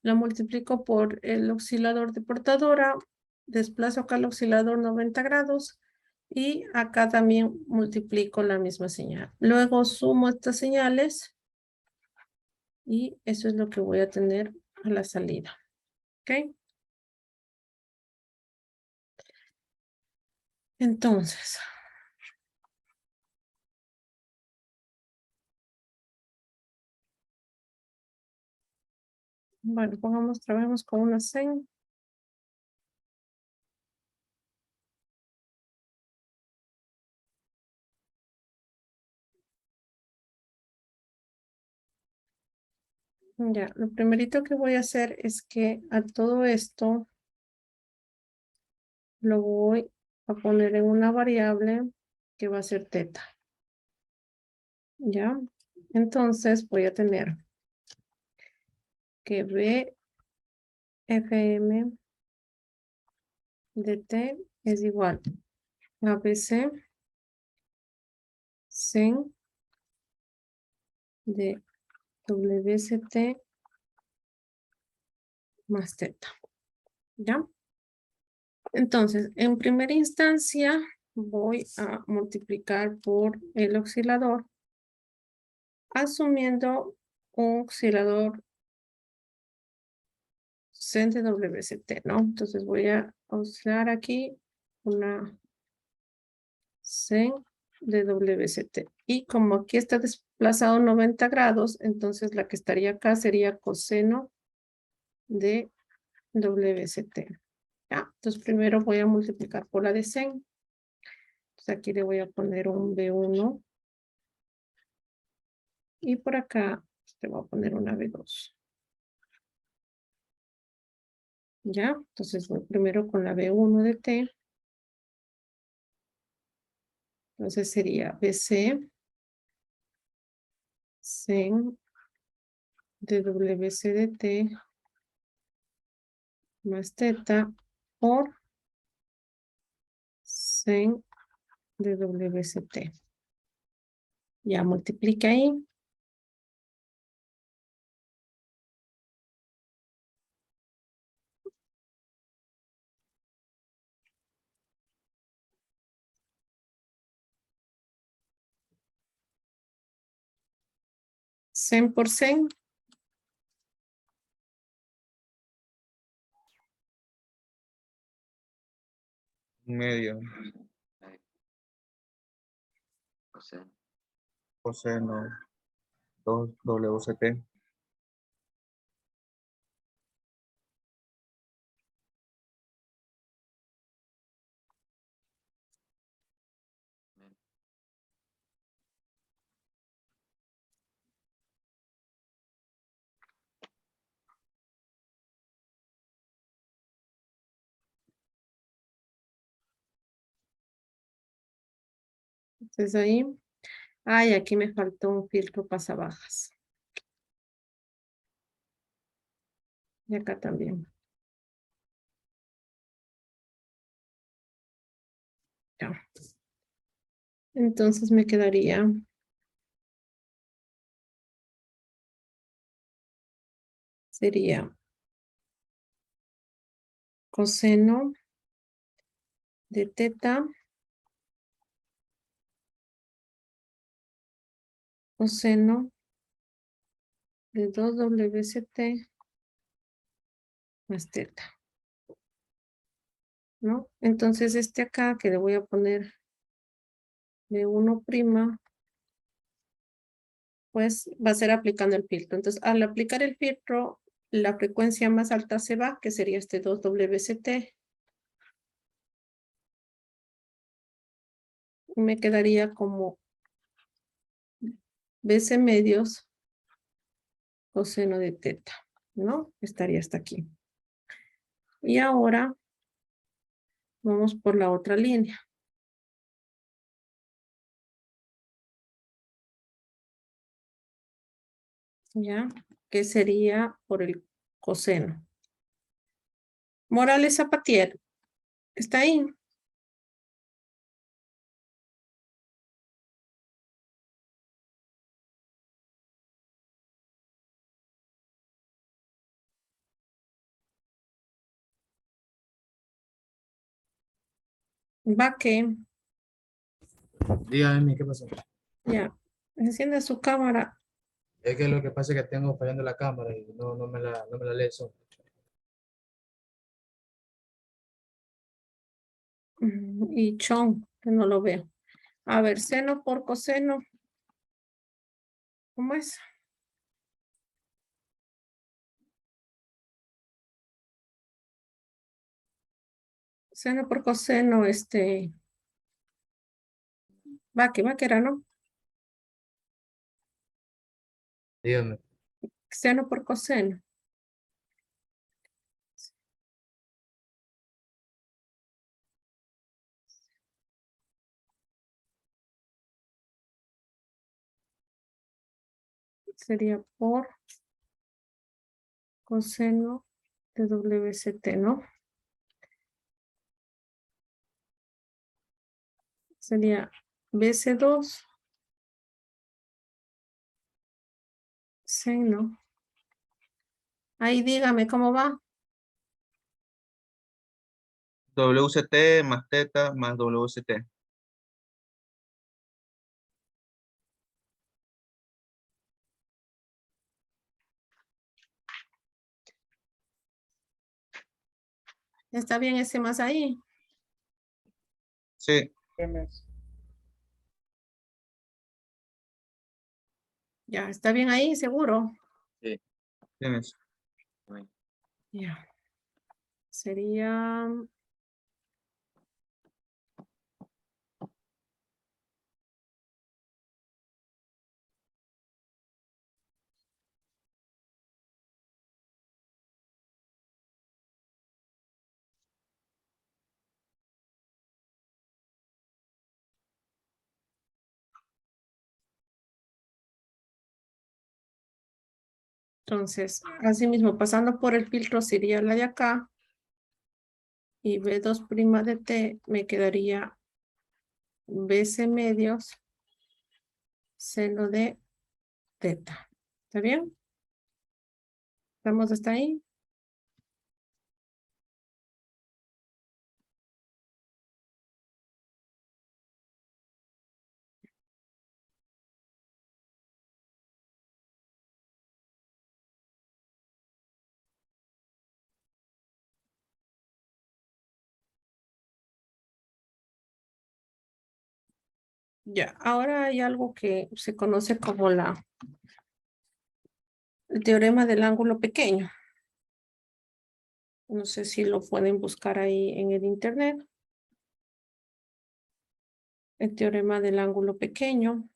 Speaker 1: La multiplico por el oscilador de portadora. Desplazo acá el oscilador 90 grados. Y acá también multiplico la misma señal. Luego sumo estas señales. Y eso es lo que voy a tener a la salida. ¿Ok? Entonces. Bueno, trabajemos con una sen. Ya, lo primerito que voy a hacer es que a todo esto lo voy a poner en una variable que va a ser teta. Ya, entonces voy a tener que BFM de T es igual a ABC sen de WCT más teta. ¿Ya? Entonces, en primera instancia, voy a multiplicar por el oscilador, asumiendo un oscilador sen de WCT, ¿no? Entonces voy a oscilar aquí una sen de WCT. Y como aquí está desplazado 90 grados, entonces la que estaría acá sería coseno de WCT. ¿Ya? Entonces primero voy a multiplicar por la de sen. Entonces aquí le voy a poner un B1. Y por acá le voy a poner una B2. ¿Ya? Entonces voy primero con la B1 de T. Entonces sería BC sen de WC de T más teta por sen de WCT. Ya multiplica ahí. Sen por sen.
Speaker 4: Medio. Coseno 2WCT.
Speaker 1: Entonces ahí. Ay, aquí me faltó un filtro pasabajas. Y acá también. Ya. Entonces me quedaría. Sería coseno de teta. Coseno de 2WCT más teta. ¿No? Entonces este acá que le voy a poner de 1', pues va a ser aplicando el filtro. Entonces al aplicar el filtro, la frecuencia más alta se va, que sería este 2WCT. Me quedaría como BC medios coseno de teta, ¿no? Estaría hasta aquí. Y ahora vamos por la otra línea. ¿Ya? Que sería por el coseno. Morales Zapatier, ¿está ahí? Va que
Speaker 10: Dígame, ¿qué pasó?
Speaker 1: Ya. Enciende su cámara.
Speaker 10: Es que lo que pasa es que tengo fallando la cámara y no me la lee eso.
Speaker 1: Y chon, que no lo veo. A ver, seno por coseno. ¿Cómo es? Seno por coseno, va que era, ¿no?
Speaker 10: Dígame.
Speaker 1: Seno por coseno. Sería por coseno de WST, ¿no? Sería BC2 seno. Ahí dígame cómo va.
Speaker 4: WCT más teta más WCT.
Speaker 1: ¿Está bien ese más ahí?
Speaker 4: Sí,
Speaker 1: Ya, ¿está bien ahí? ¿Seguro?
Speaker 4: tienes.
Speaker 1: Ya. Sería... Entonces, así mismo, pasando por el filtro sería la de acá. Y B2' de T me quedaría BC medios seno de teta. ¿Está bien? ¿Estamos hasta ahí? Ya, ahora hay algo que se conoce como el teorema del ángulo pequeño. No sé si lo pueden buscar ahí en el internet. El teorema del ángulo pequeño.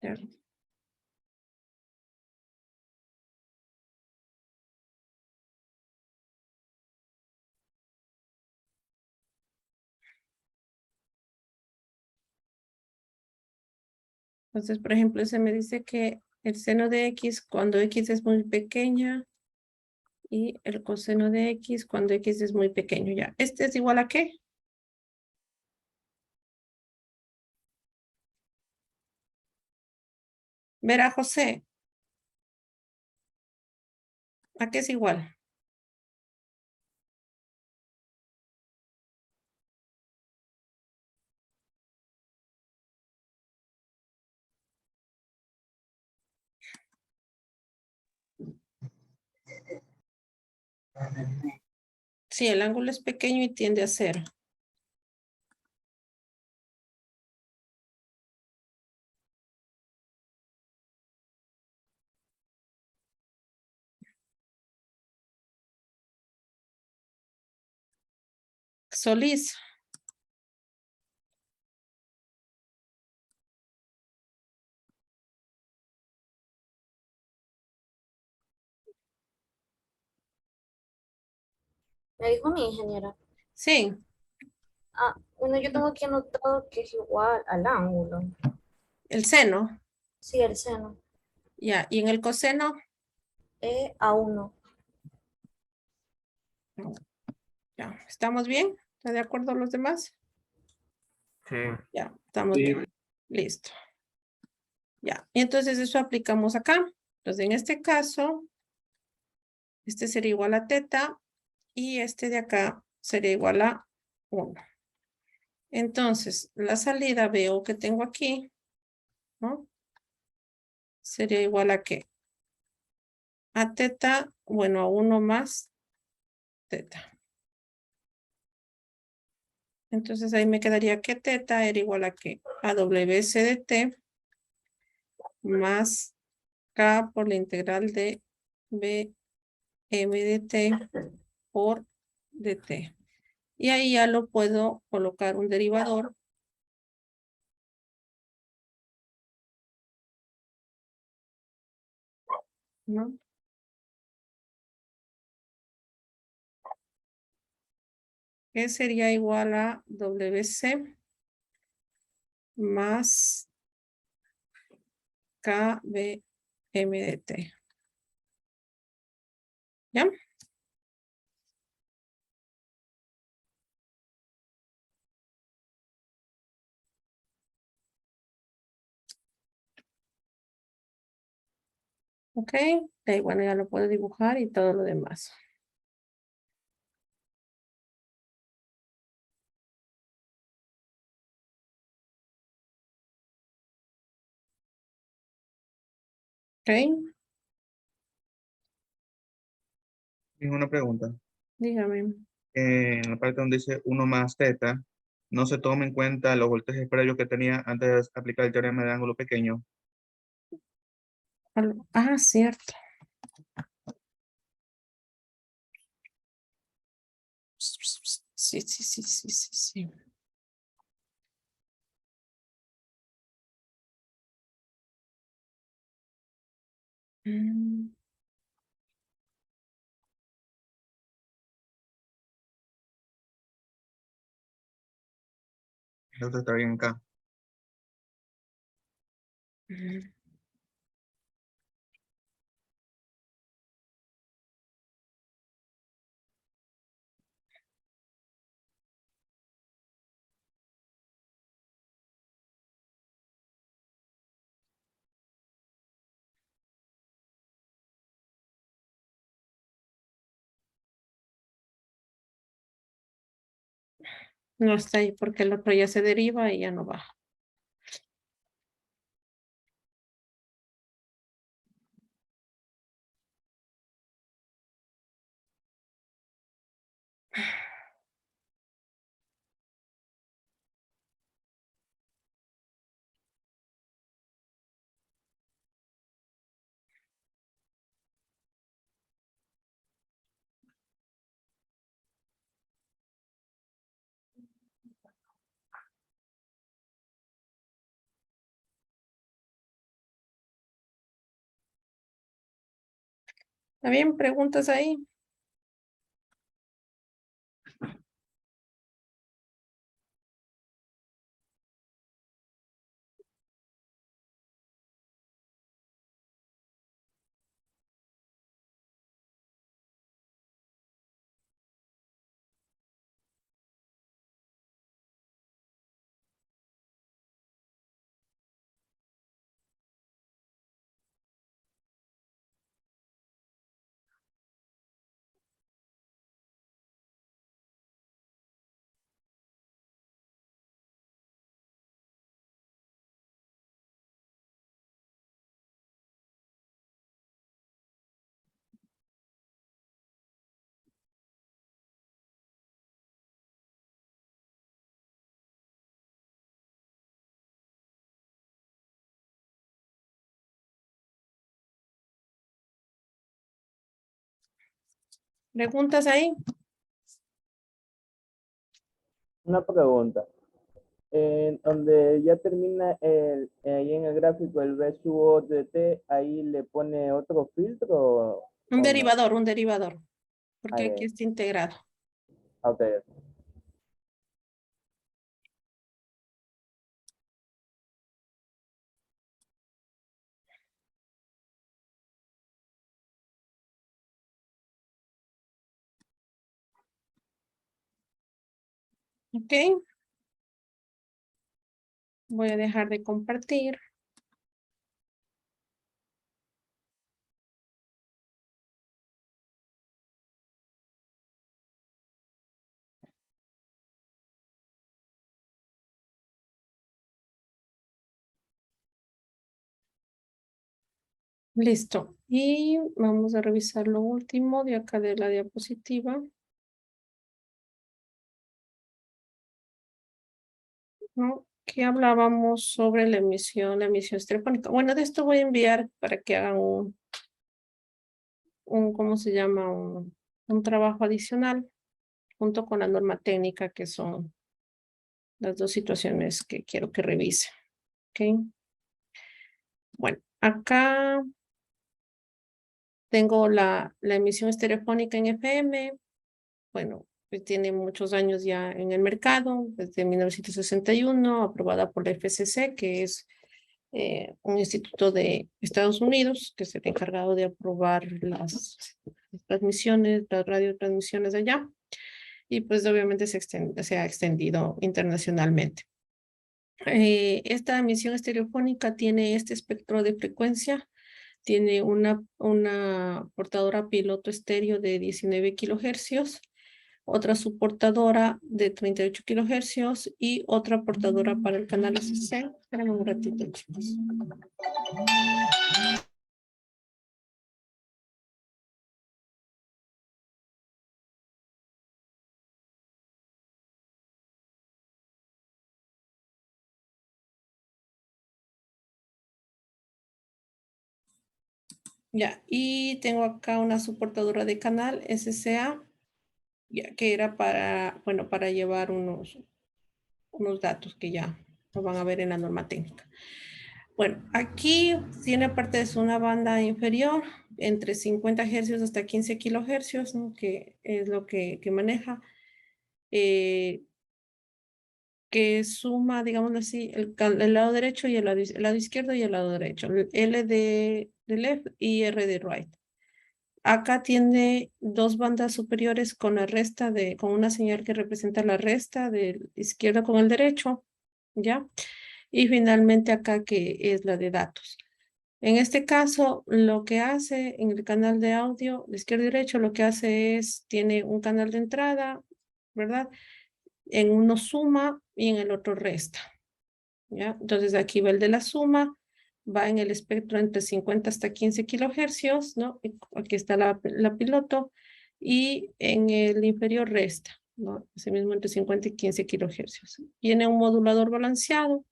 Speaker 1: Ya. Entonces, por ejemplo, se me dice que el seno de X cuando X es muy pequeña y el coseno de X cuando X es muy pequeño. Ya, ¿este es igual a qué? Verá, José. ¿A qué es igual? Sí, el ángulo es pequeño y tiende a cero. Solís.
Speaker 11: Me dijo mi ingeniera.
Speaker 1: Sí,
Speaker 11: Ah, bueno, yo tengo aquí anotado que es igual al ángulo.
Speaker 1: el seno.
Speaker 11: Sí, el seno.
Speaker 1: Ya, y en el coseno.
Speaker 11: E a 1.
Speaker 1: Ya, ¿estamos bien? ¿Están de acuerdo los demás?
Speaker 2: Sí.
Speaker 1: Ya, estamos bien. Listo. Ya, y entonces eso aplicamos acá. Entonces, en este caso, este sería igual a teta y este de acá sería igual a 1. Entonces, la salida veo que tengo aquí, ¿no? Sería igual a qué? A teta, bueno, a 1 más teta. Entonces ahí me quedaría que teta era igual a qué? A WC de t más k por la integral de bm de t por dt. Y ahí ya lo puedo colocar un derivador. ¿No? Que sería igual a WC más KBM de t. ¿Ya? Ok, ahí bueno, ya lo puedo dibujar y todo lo demás. Ok,
Speaker 4: Tengo una pregunta.
Speaker 1: dígame.
Speaker 4: En la parte donde dice 1 más teta, no se toma en cuenta los voltajes previos que tenía antes de aplicar el teorema de ángulo pequeño.
Speaker 1: Ah, cierto. Sí, sí, sí, sí, sí, sí. Mm,
Speaker 4: Entonces está bien acá.
Speaker 1: mm. No está ahí porque el otro ya se deriva y ya no va. ¿Está bien? ¿Preguntas ahí? ¿Preguntas ahí?
Speaker 3: Una pregunta. Donde ya termina ahí en el gráfico el B sub O de T, ahí le pone otro filtro
Speaker 1: Un
Speaker 3: o no.
Speaker 1: derivador, un derivador. Porque
Speaker 3: Ahí,
Speaker 1: aquí está integrado.
Speaker 3: ok.
Speaker 1: Ok. Voy a dejar de compartir. Listo. Y vamos a revisar lo último de acá de la diapositiva. ¿No? Que hablábamos sobre la emisión telefónica. Bueno, de esto voy a enviar para que hagan ¿cómo se llama? Un trabajo adicional junto con la norma técnica, que son las dos situaciones que quiero que revise. ¿Ok? Bueno, acá tengo la emisión estereofónica en FM. Bueno, pues tiene muchos años ya en el mercado, desde 1961, aprobada por la FCC, que es un instituto de Estados Unidos, que es el encargado de aprobar las transmisiones, las radiotransmisiones de allá. Y pues obviamente se ha extendido internacionalmente. Esta emisión estereofónica tiene este espectro de frecuencia. Tiene una portadora piloto estéreo de 19 kilohercios, otra subportadora de 38 kilohercios y otra portadora para el canal SC. Espérame un ratito, chicos. Ya, y tengo acá una soportadora de canal SCA, ya, que era para, bueno, para llevar unos datos que ya lo van a ver en la norma técnica. Bueno, aquí tiene aparte de una banda inferior entre 50 hercios hasta 15 kilohercios, ¿no? Que es lo que maneja, que suma, digámoslo así, el lado derecho y el lado izquierdo y el lado derecho, L de left y R de right. Acá tiene dos bandas superiores con la resta con una señal que representa la resta del izquierdo con el derecho, ¿ya? Y finalmente acá que es la de datos. En este caso, lo que hace en el canal de audio, de izquierdo y derecho, lo que hace es, tiene un canal de entrada, ¿verdad? En uno suma y en el otro resta, ¿ya? Entonces aquí va el de la suma, va en el espectro entre 50 hasta 15 kilohercios, ¿no? Y aquí está la piloto, y en el inferior resta, ¿no? Ese mismo entre 50 y 15 kilohercios. Viene un modulador balanceado,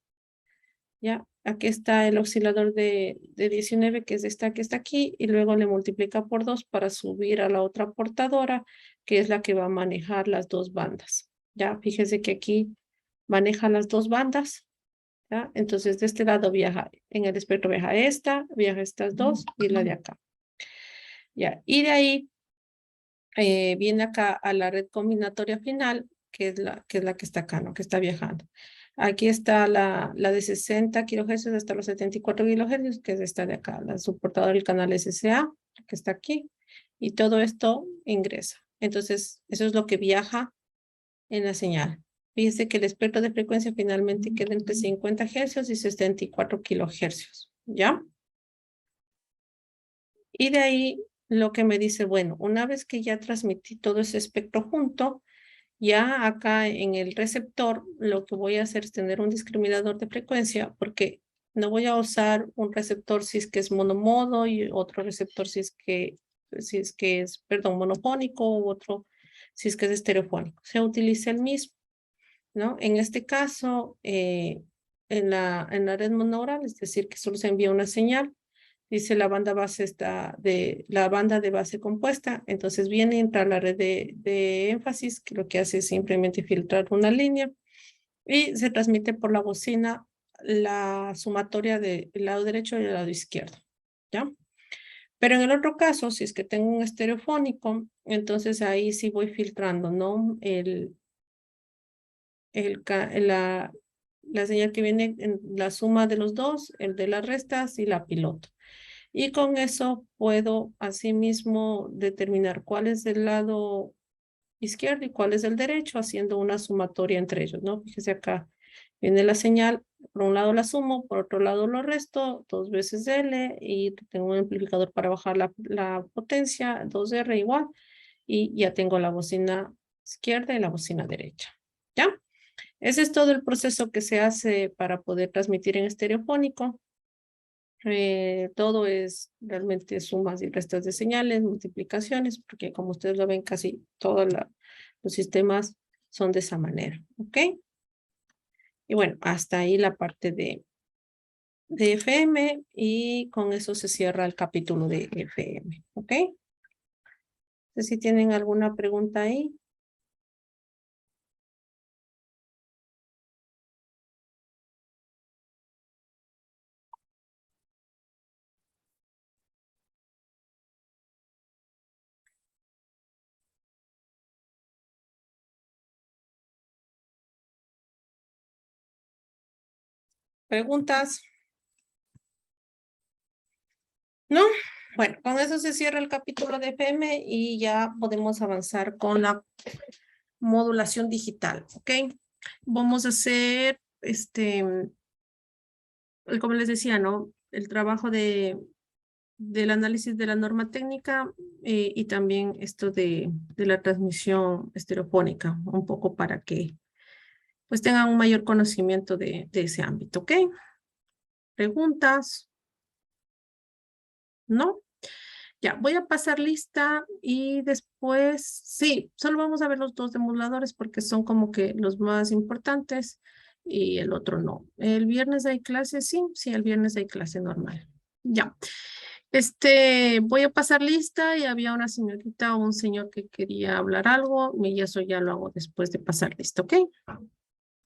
Speaker 1: ¿ya? Aquí está el oscilador de 19, que es esta que está aquí, y luego le multiplica por 2 para subir a la otra portadora, que es la que va a manejar las dos bandas, ¿ya? Fíjese que aquí maneja las dos bandas, ¿ya? Entonces de este lado viaja, en el espectro viaja estas dos y la de acá, ¿ya? Y de ahí viene acá a la red combinatoria final, que es la que está acá, ¿no? Que está viajando. Aquí está la de 60 kilohercios hasta los 74 kilohercios, que es esta de acá, la soportadora del canal SCA, que está aquí. Y todo esto ingresa. Entonces, eso es lo que viaja en la señal. Fíjense que el espectro de frecuencia finalmente queda entre 50 hercios y 74 kilohercios, ¿ya? Y de ahí lo que me dice, bueno, una vez que ya transmití todo ese espectro junto, ya acá en el receptor lo que voy a hacer es tener un discriminador de frecuencia, porque no voy a usar un receptor si es que es monomodo y otro receptor si es que es, perdón, monofónico, u otro si es que es estereofónico. Se utiliza el mismo, ¿no? En este caso, en la red monaural, es decir, que solo se envía una señal. Dice la banda base la banda de base compuesta, entonces viene, entra la red de énfasis, que lo que hace es simplemente filtrar una línea y se transmite por la bocina la sumatoria del lado derecho y el lado izquierdo, ¿ya? Pero en el otro caso, si es que tengo un estereofónico, entonces ahí sí voy filtrando, ¿no? La señal que viene en la suma de los dos, el de las restas y la piloto. Y con eso puedo asimismo determinar cuál es el lado izquierdo y cuál es el derecho, haciendo una sumatoria entre ellos, ¿no? Fíjese acá, viene la señal, por un lado la sumo, por otro lado lo resto, 2 veces L, y tengo un amplificador para bajar la potencia, 2R igual, y ya tengo la bocina izquierda y la bocina derecha, ¿ya? Ese es todo el proceso que se hace para poder transmitir en estereofónico. Todo es realmente sumas y restas de señales, multiplicaciones, porque como ustedes lo ven, casi todos los sistemas son de esa manera, ¿ok? Y bueno, hasta ahí la parte de FM y con eso se cierra el capítulo de FM, ¿ok? No sé si tienen alguna pregunta ahí. ¿Preguntas? ¿No? Bueno, con eso se cierra el capítulo de FM y ya podemos avanzar con la modulación digital, ¿ok? Vamos a hacer, como les decía, ¿no? El trabajo del análisis de la norma técnica y también esto de la transmisión estereofónica, un poco para que pues tengan un mayor conocimiento de ese ámbito, ¿ok? ¿Preguntas? ¿No? Ya, voy a pasar lista y después, sí, solo vamos a ver los dos demoduladores porque son como que los más importantes y el otro no. ¿El viernes hay clase? Sí, sí, el viernes hay clase normal. Ya. Voy a pasar lista y había una señorita o un señor que quería hablar algo y eso ya lo hago después de pasar lista, ¿ok?